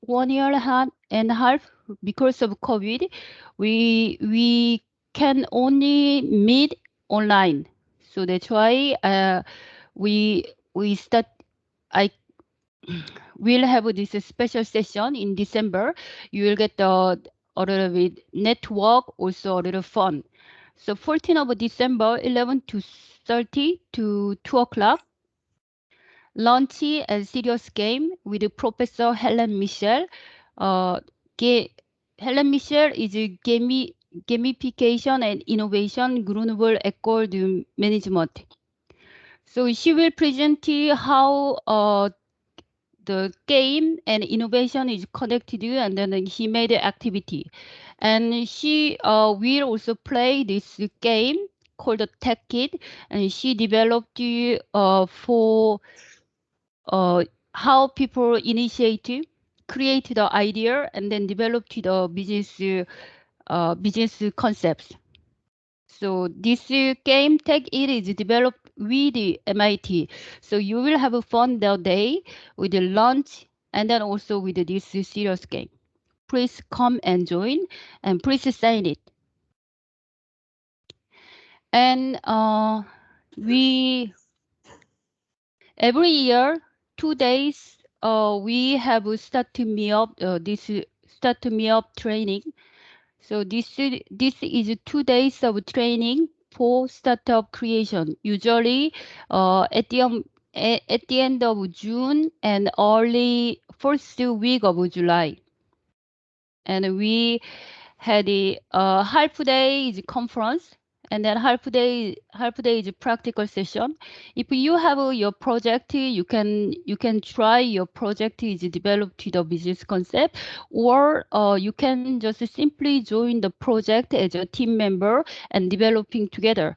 1 year and a half, because of COVID, we can only meet online. So that's why we'll have this special session in December. You will get a little bit network, also a little fun. So 14th of December, 11 to 30 to 2 o'clock, lunch and serious game with Professor Helen Michel. Helen Michel is a gamification and innovation Grenoble École de Management. So she will present how the game and innovation is connected, and then he made an activity. And she will also play this game called Tech Kid, and she developed for how people initiate, create the idea, and then develop the business concepts. So this game Tech It is developed with the MIT. So you will have a fun that day with the lunch, and then also with this serious game. Please come and join, and please sign it. And we every year 2 days we have Start to Me Up this Start to Me Up training. So this is 2 days of training for startup creation. Usually at the end of June and early first week of July. And we had a half day is conference, and then half day is a practical session. If you have your project, you can try your project is developed to the business concept, or you can just simply join the project as a team member and developing together.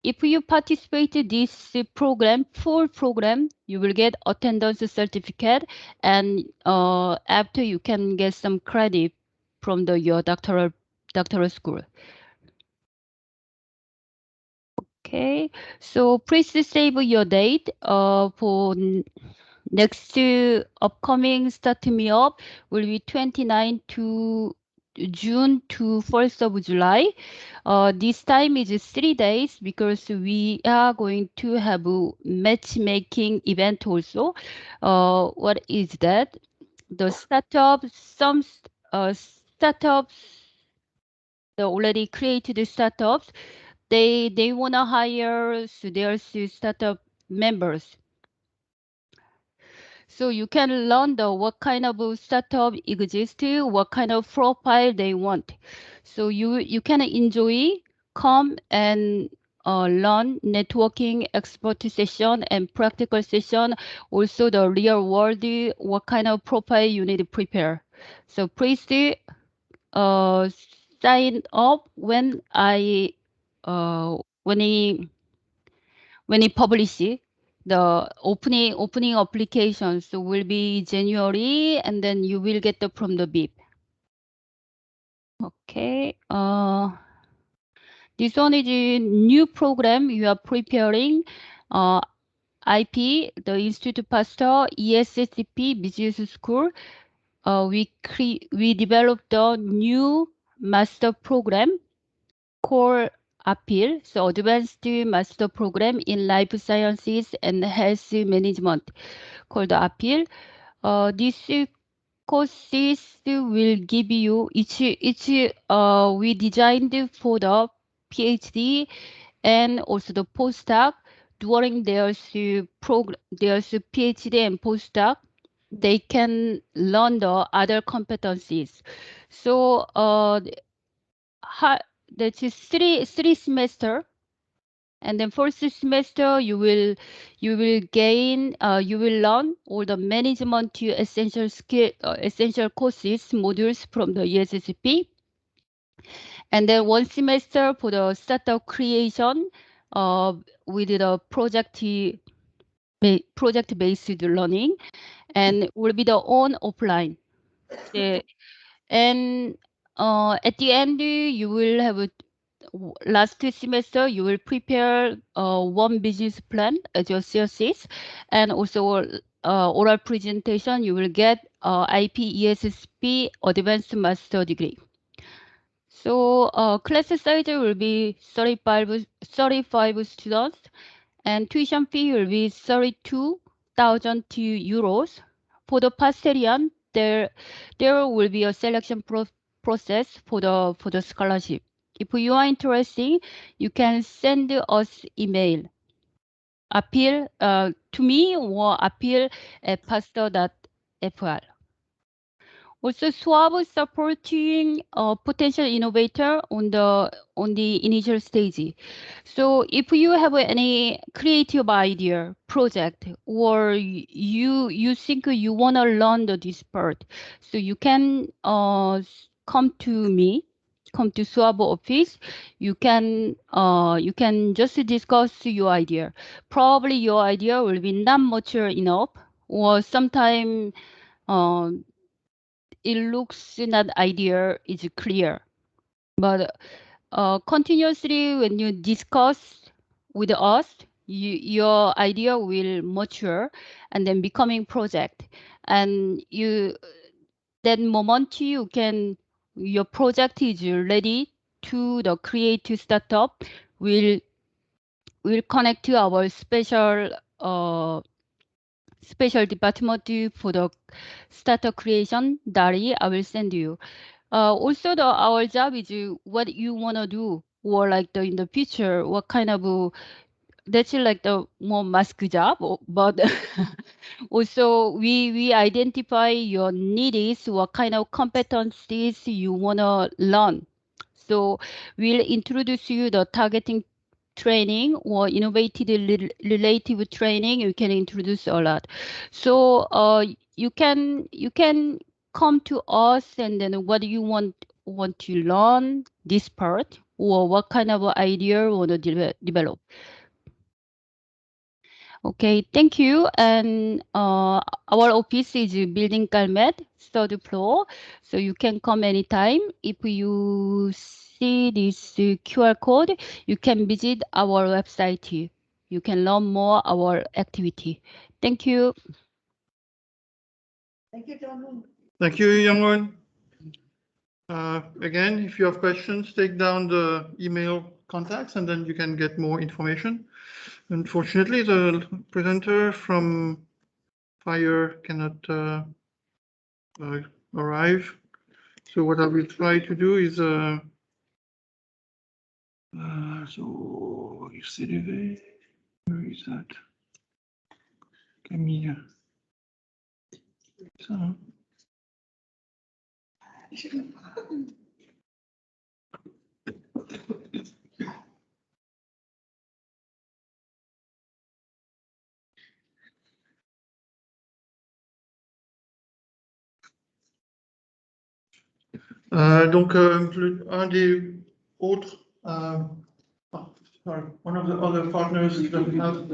If you participate in this full program, you will get attendance certificate, and after you can get some credit from your doctoral school. Okay, so please save your date for next upcoming Start Me Up will be 29 to June to 1st of July. This time is 3 days because we are going to have a matchmaking event also. What is that? The some startups, the already created startups, they wanna hire their startup members. So you can learn what kind of startup exists, what kind of profile they want. So you can enjoy, come and learn networking, expert session, and practical session. Also the real world, what kind of profile you need to prepare. So please sign up when he publish the opening applications will be January, and then you will get from the BIP. Okay. This one is a new program you are preparing. IP, the Institute Pasteur, ESSCP Business School. we developed a new master program called APIL, so Advanced Master Program in Life Sciences and Health Management, called APIL. These courses will give you we designed for the PhD and also the postdoc. During their PhD and postdoc, they can learn the other competencies. So that is three semester, and then first semester you will learn all the management essential skill essential courses modules from the ESSP, and then one semester for the startup creation with the project based learning, and will be the own offline. And at the end you will have a last semester you will prepare one business plan as your thesis, and also oral presentation you will get IP ESSP advanced master degree. So class size will be 35 students, and tuition fee will be 32,000 euros. For the Pasterian, there will be a selection process for the scholarship. If you are interested, you can send us email. Appeal to me or appeal@pastor.fr. Also, SWAB is supporting potential innovator on the initial stage. So if you have any creative idea, project, or you think you want to learn this part, so you can come to SWAB office. You can just discuss your idea. Probably your idea will be not mature enough, or sometime it looks that idea is clear, but continuously when you discuss with us, your idea will mature and then becoming project, and that moment your project is ready to the creative startup will connect to our special department for the startup creation. Dari, I will send you. Also, our job is what you want to do, or like in the future, what kind of that's like the more mask job, but also we identify your needs, what kind of competencies you want to learn. So we'll introduce you the targeting training or innovative relative training. You can introduce a lot. So you can come to us, and then what do you want to learn this part, or what kind of idea you want to develop. Okay, thank you. And our office is Building Calmet, third floor. So you can come anytime. If you see this QR code, you can visit our website. You can learn more our activity. Thank you. Thank you, John. Thank you, Youngwon. Again, if you have questions, take down the email contacts and then you can get more information. Unfortunately, the presenter from FIRE cannot arrive. So what I will try to do is, so you see, where is that? Camille. So. Donc, un des autres, sorry, one of the other partners that we have,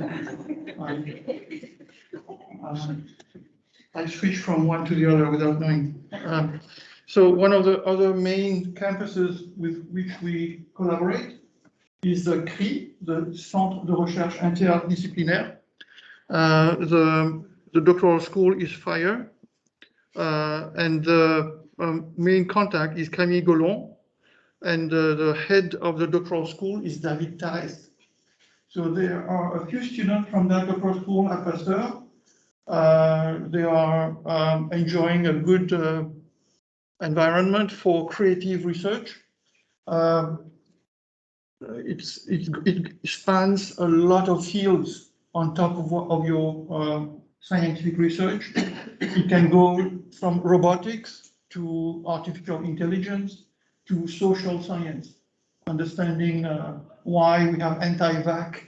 I switch from one to the other without knowing. So one of the other main campuses with which we collaborate is the CRI, the Centre de Recherche Interdisciplinaire. The doctoral school is FIRE. And the main contact is Camille Gollon, and the head of the doctoral school is David Tarest. So there are a few students from that doctoral school at Pasteur. They are enjoying a good environment for creative research. It spans a lot of fields on top of your scientific research. It can go from robotics to artificial intelligence to social science, understanding why we have anti-vax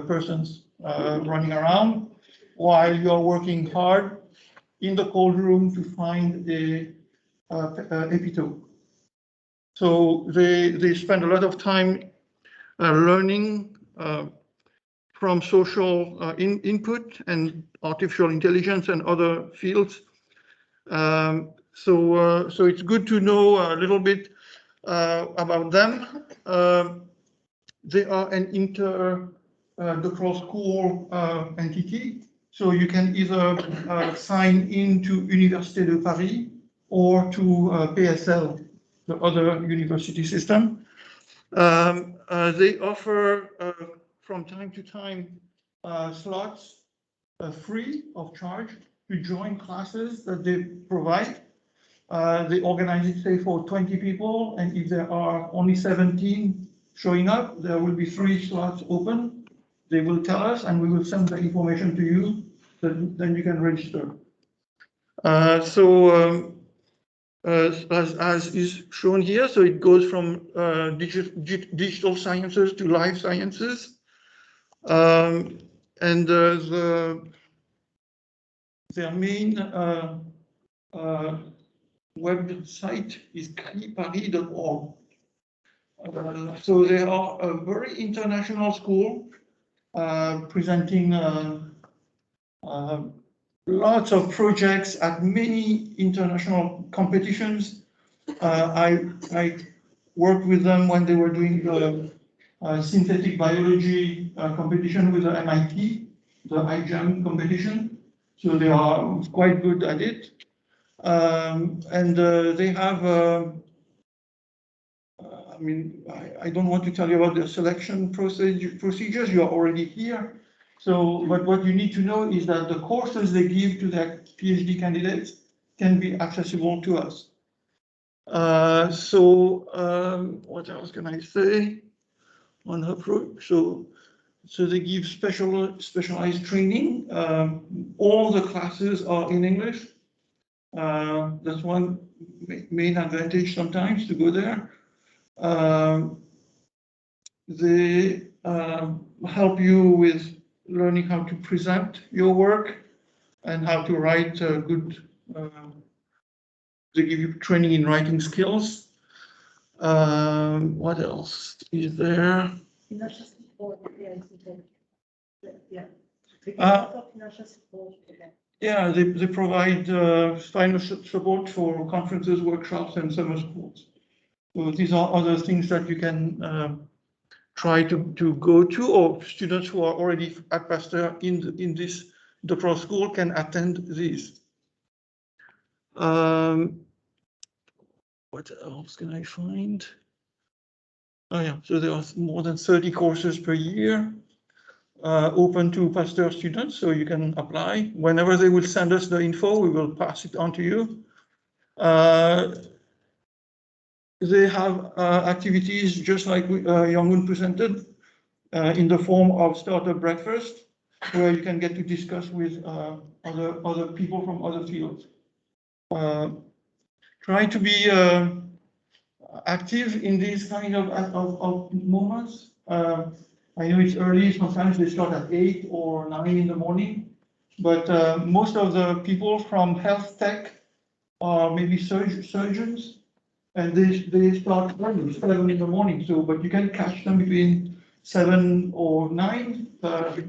persons running around while you are working hard in the cold room to find a epitope. So they spend a lot of time learning from social input and artificial intelligence and other fields. So it's good to know a little bit about them. They are an inter-doctoral school entity. So you can either sign into Université de Paris or to PSL, the other university system. They offer from time to time slots free of charge to join classes that they provide. They organize it, say, for 20 people, and if there are only 17 showing up, there will be 3 slots open. They will tell us, and we will send the information to you, then you can register. As is shown here, so it goes from digital sciences to life sciences. And their main website is criparis.org. So they are a very international school, presenting lots of projects at many international competitions. I worked with them when they were doing the synthetic biology competition with the MIT, the iGEM competition. So they are quite good at it. And they have, I mean, I don't want to tell you about the selection procedures, you are already here. So, but what you need to know is that the courses they give to their PhD candidates can be accessible to us. What else can I say on her approach? So they give specialized training. All the classes are in English. That's one main advantage sometimes to go there. They help you with learning how to present your work and how to write good. They give you training in writing skills. What else is there? Financial support, Yeah, they provide financial support for conferences, workshops, and summer schools. So these are other things that you can try to go to, or students who are already at Pasteur in this doctoral school can attend these. What else can I find? Oh yeah, so there are more than 30 courses per year open to Pasteur students, so you can apply. Whenever they will send us the info, we will pass it on to you. They have activities just like Young-Hoon presented in the form of startup breakfast, where you can get to discuss with other people from other fields. Try to be active in these kind of moments. I know it's early, sometimes they start at 8 or 9 in the morning, but most of the people from health tech are maybe surgeons, and they start early, 7 in the morning. So, but you can catch them between 7 or 9.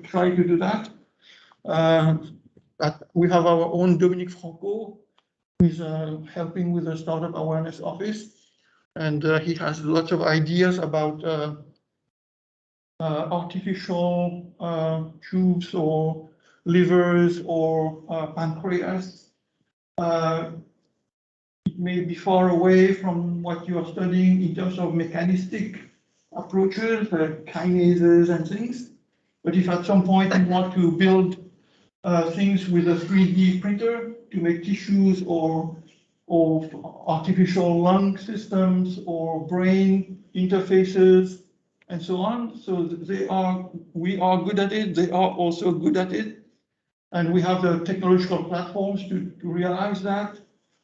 Try to do that. We have our own Dominique Franco, who is helping with the Startup Awareness Office, and he has lots of ideas about artificial tubes or livers or pancreas. it may be far away from what you are studying in terms of mechanistic approaches, kinases and things. But if at some point you want to build things with a 3D printer to make tissues or artificial lung systems or brain interfaces and so on. So we are good at it. They are also good at it. And we have the technological platforms to realize that,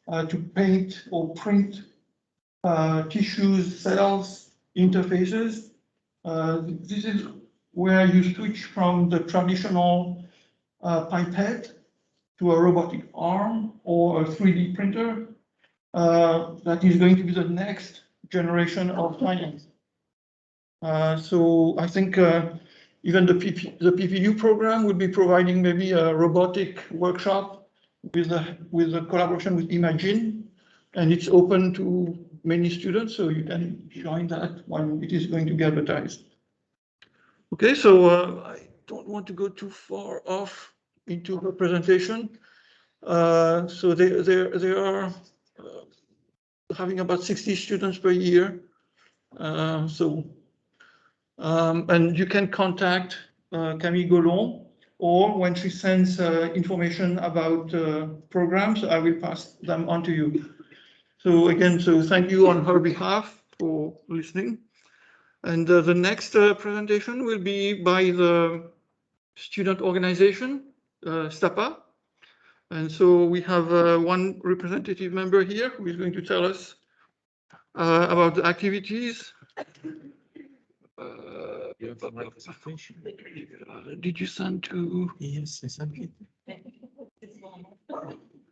to paint or print tissues, cells, interfaces. This is where you switch from the traditional pipette to a robotic arm or a 3D printer. That is going to be the next generation of science. So I think even the PPU program will be providing maybe a robotic workshop with a collaboration with Imagine, and it's open to many students, so you can join that when it is going to be advertised. Okay, so I don't want to go too far off into the presentation. So they are having about 60 students per year. And you can contact Camille Gollon, or when she sends information about programs, I will pass them on to you. So again, thank you on her behalf for listening. And the next presentation will be by the student organization, STAPA. And so we have one representative member here who is going to tell us about the activities. Did you send to? Yes, I sent it.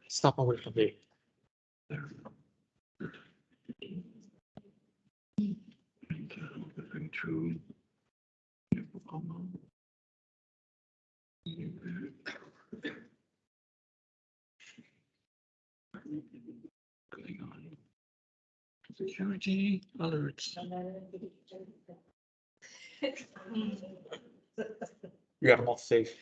Stop away from there. Going through. Going on. Security alerts. We are not safe.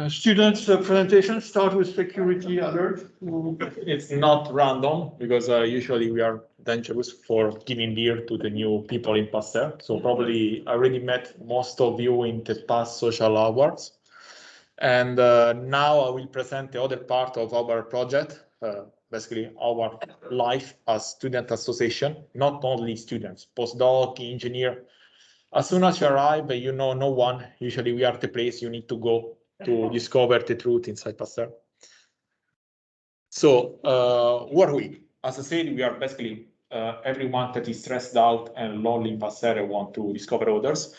Students' presentation start with security alert. It's not random because usually we are dangerous for giving beer to the new people in Pasteur. So probably I already met most of you in the past social awards. And now I will present the other part of our project, basically our life as student association, not only students, postdoc, engineer. As soon as you arrive, you know no one. Usually we are the place you need to go to discover the truth inside Pasteur. So who are we? As I said, we are basically everyone that is stressed out and lonely in Pasteur and want to discover others.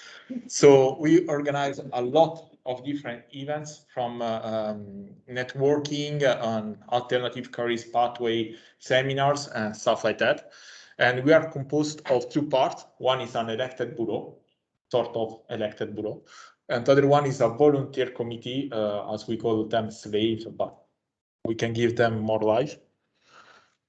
So we organize a lot of different events, from networking and alternative careers pathway seminars and stuff like that. And we are composed of two parts. One is an elected bureau, sort of elected bureau. And the other one is a volunteer committee, as we call them, slaves, but we can give them more life.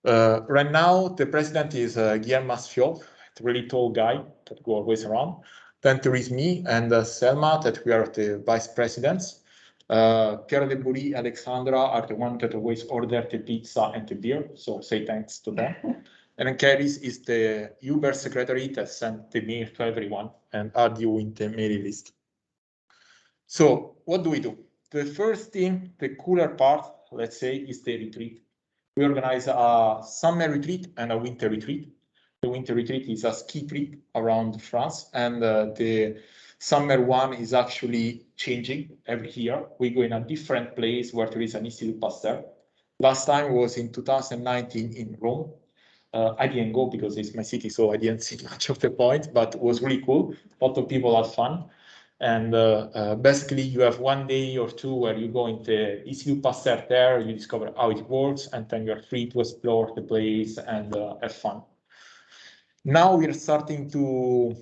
Right now, the president is Guillaume Masfiol, a really tall guy that go always around. Then there is me and Selma, that we are the vice presidents. Pierre de Bourry, Alexandra are the one that always order the pizza and the beer, so say thanks to them. And then Caris is the Uber secretary that sent the mail to everyone and add you in the mailing list. So what do we do? The first thing, the cooler part, let's say, is the retreat. We organize a summer retreat and a winter retreat. The winter retreat is a ski trip around France, and the summer one is actually changing every year. We go in a different place where there is an Institut Pasteur. Last time was in 2019 in Rome. I didn't go because it's my city, so I didn't see much of the point, but it was really cool. A lot of people had fun. And basically, you have 1 day or two where you go into Institut Pasteur there, you discover how it works, and then you're free to explore the place and have fun. Now we're starting to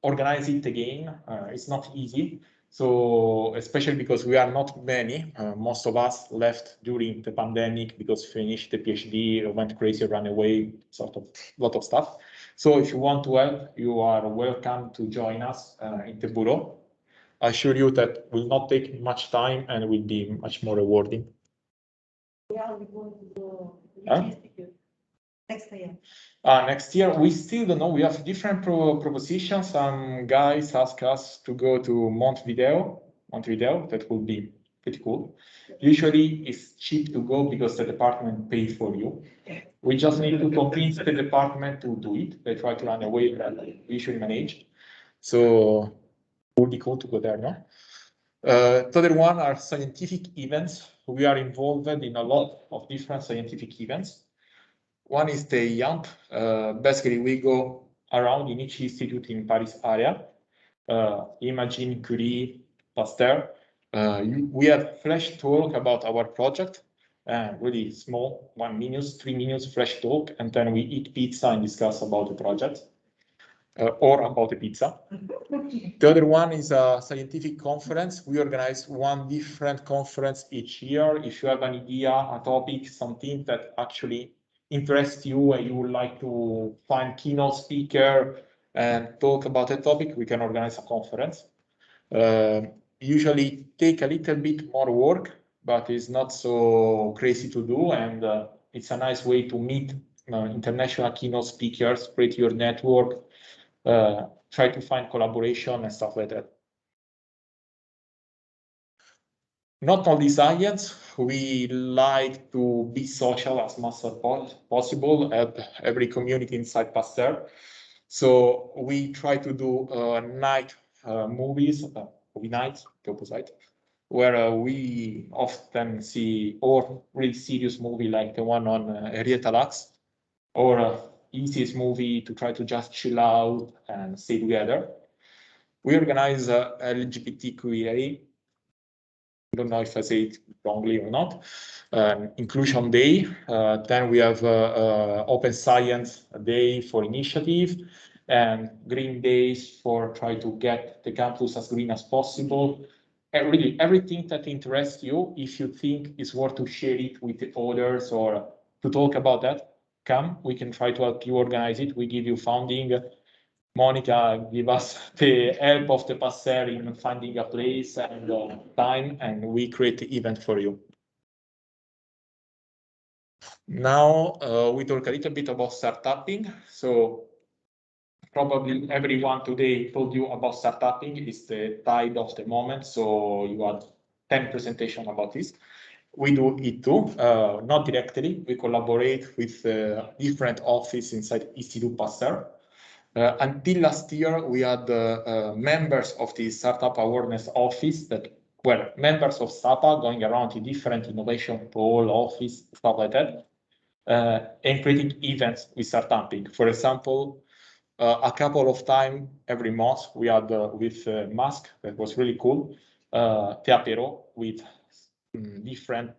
organize it again. It's not easy. So especially because we are not many, most of us left during the pandemic because finished the PhD, went crazy, ran away, sort of lot of stuff. So if you want to help, you are welcome to join us in the bureau. I assure you that will not take much time and will be much more rewarding. Where are we going to go? Huh? Next year. Next year, we still don't know. We have different propositions. Some guys ask us to go to Montevideo. That would be pretty cool. Usually, it's cheap to go because the department pays for you. We just need to convince the department to do it. They try to run away that we usually manage. So it would be cool to go there, no? The other one are scientific events. We are involved in a lot of different scientific events. One is the YAMP. Basically, we go around in each institute in Paris area. Imagine, Curie, Pasteur. We have flash talk about our project. Really small, 1 minute, 3 minutes flash talk, and then we eat pizza and discuss about the project or about the pizza. The other one is a scientific conference. We organize one different conference each year. If you have an idea, a topic, something that actually interests you and you would like to find keynote speaker and talk about a topic, we can organize a conference. Usually take a little bit more work, but it's not so crazy to do, and it's a nice way to meet international keynote speakers, create your network, try to find collaboration and stuff like that. Not only science, we like to be social as much as possible at every community inside Pasteur. So we try to do night movies, movie nights, the opposite, where we often see or really serious movie like the one on Henrietta Lacks, or easiest movie to try to just chill out and stay together. We organize LGBTQIA, I don't know if I say it wrongly or not, Inclusion Day. Then we have Open Science Day for initiative, and Green Days for try to get the campus as green as possible. And really everything that interests you, if you think it's worth to share it with the others or to talk about that, come, we can try to help you organize it. We give you funding. Monica give us the help of the Pasteur in finding a place and time, and we create the event for you. Now we talk a little bit about startupping. So probably everyone today told you about startupping. It's the tide of the moment. So you had 10 presentations about this. We do it too, not directly. We collaborate with different offices inside Institut Pasteur. Until last year, we had members of the Startup Awareness Office that were members of STAPA going around to different innovation pole, office, stuff like that, and creating events with startupping. For example, a couple of times every month, we had with Musk, that was really cool, Teapero with different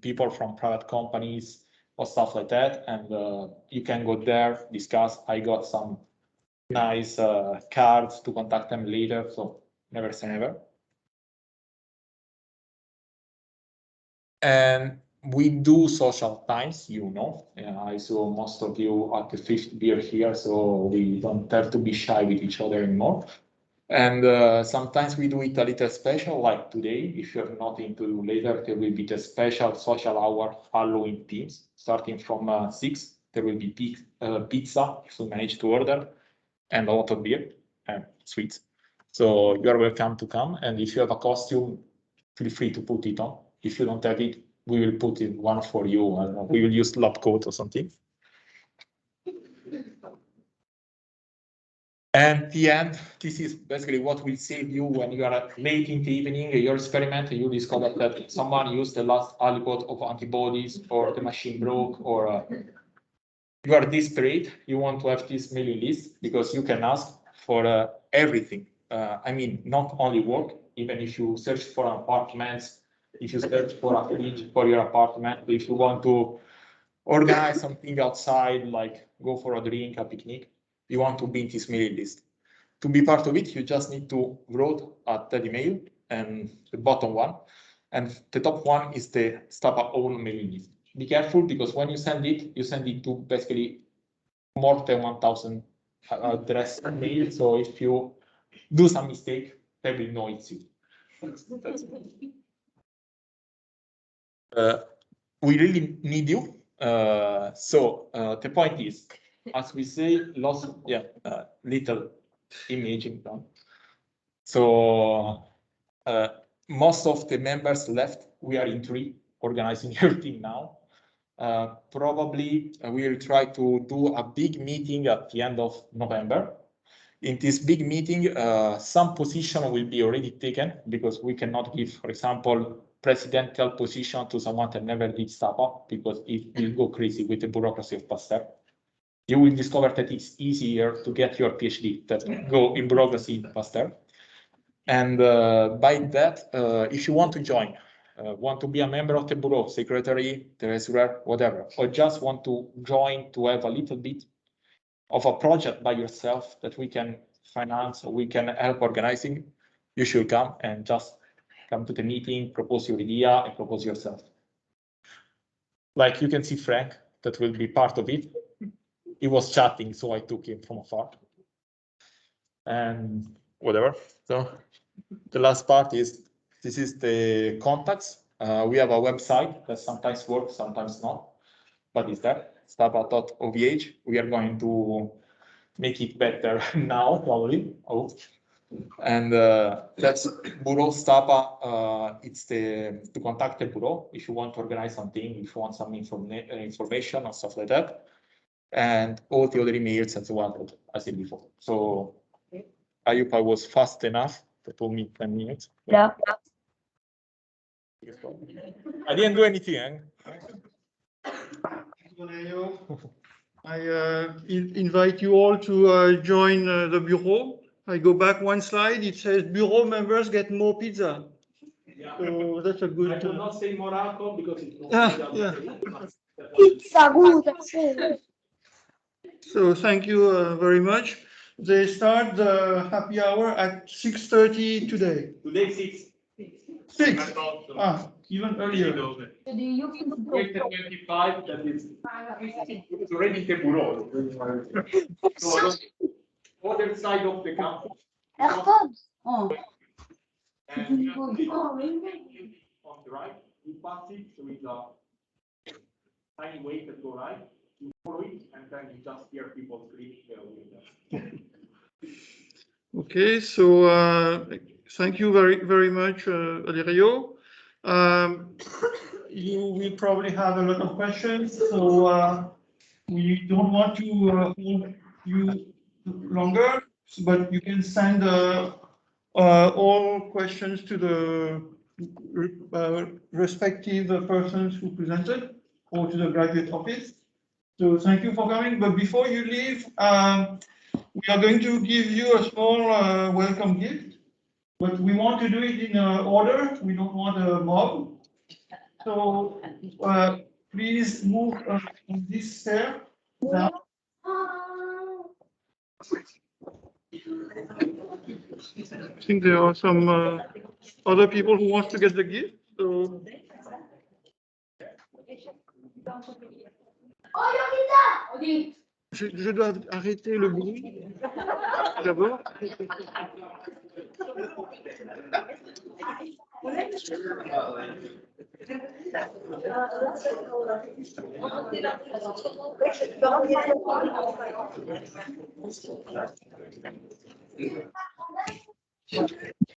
people from private companies or stuff like that. And you can go there, discuss. I got some nice cards to contact them later, so never say never. And we do social times, you know. I saw most of you at the 5th beer here, so we don't have to be shy with each other anymore. And sometimes we do it a little special, like today. If you have nothing to do later, there will be the special social hour Halloween themes. Starting from 6, there will be pizza, if we manage to order, and a lot of beer and sweets. So you are welcome to come. And if you have a costume, feel free to put it on. If you don't have it, we will put in one for you. We will use lab coat or something. And at the end, this is basically what will save you when you are late in the evening, your experiment, and you discover that someone used the last aliquot of antibodies, or the machine broke, or you are desperate, you want to have this mailing list, because you can ask for everything. I mean, not only work, even if you search for apartments, if you search for a fridge for your apartment, if you want to organize something outside, like go for a drink, a picnic, you want to be in this mailing list. To be part of it, you just need to write at the email, and the bottom one, and the top one is the STAPA own mailing list. Be careful, because when you send it to basically more than 1,000 address mail. So if you do some mistake, they will know it's you. we really need you. The point is, as we say, little imaging done. So most of the members left. We are in 3, organizing everything now. Probably we will try to do a big meeting at the end of November. In this big meeting, some position will be already taken because we cannot give, for example, presidential position to someone that never did STAPA because it will go crazy with the bureaucracy of Pasteur. You will discover that it's easier to get your PhD than go in bureaucracy in Pasteur. And by that, if you want to join, want to be a member of the bureau, secretary, treasurer, whatever, or just want to join to have a little bit of a project by yourself that we can finance or we can help organizing, you should come and just come to the meeting, propose your idea and propose yourself. Like you can see Frank, that will be part of it. He was chatting, so I took him from afar. And whatever. So the last part is, this is the contacts. We have a website that sometimes works, sometimes not, but it's there, stapa.ovh. We are going to make it better now, probably. And that's Bureau Stapa. It's to contact the Bureau if you want to organize something, if you want some information or stuff like that. And all the other emails as well, as I said before. So I hope I was fast enough. That took me 10 minutes. Yeah. I didn't do anything. I invite you all to join the bureau. I go back one slide. It says bureau members get more pizza. Yeah. So that's a good. I will not say Morocco because it's yeah. Pizza good. So thank you very much. They start the happy hour at 6:30 today. Today 6. 6. Even earlier. Wait at 25, that is it's already the bureau. So other side of the campus. And on the right, you pass it, so it's a tiny way to go right. You follow it, and then you just hear people screaming with them. Okay, so thank you very much, Valerio. You will probably have a lot of questions, so we don't want to hold you longer, but you can send all questions to the respective persons who presented or to the graduate office. So thank you for coming, but before you leave, we are going to give you a small welcome gift, but we want to do it in order. We don't want a mob. So please move on this stair down. I think there are some other people who want to get the gift. So. Je dois arrêter le bruit d'abord.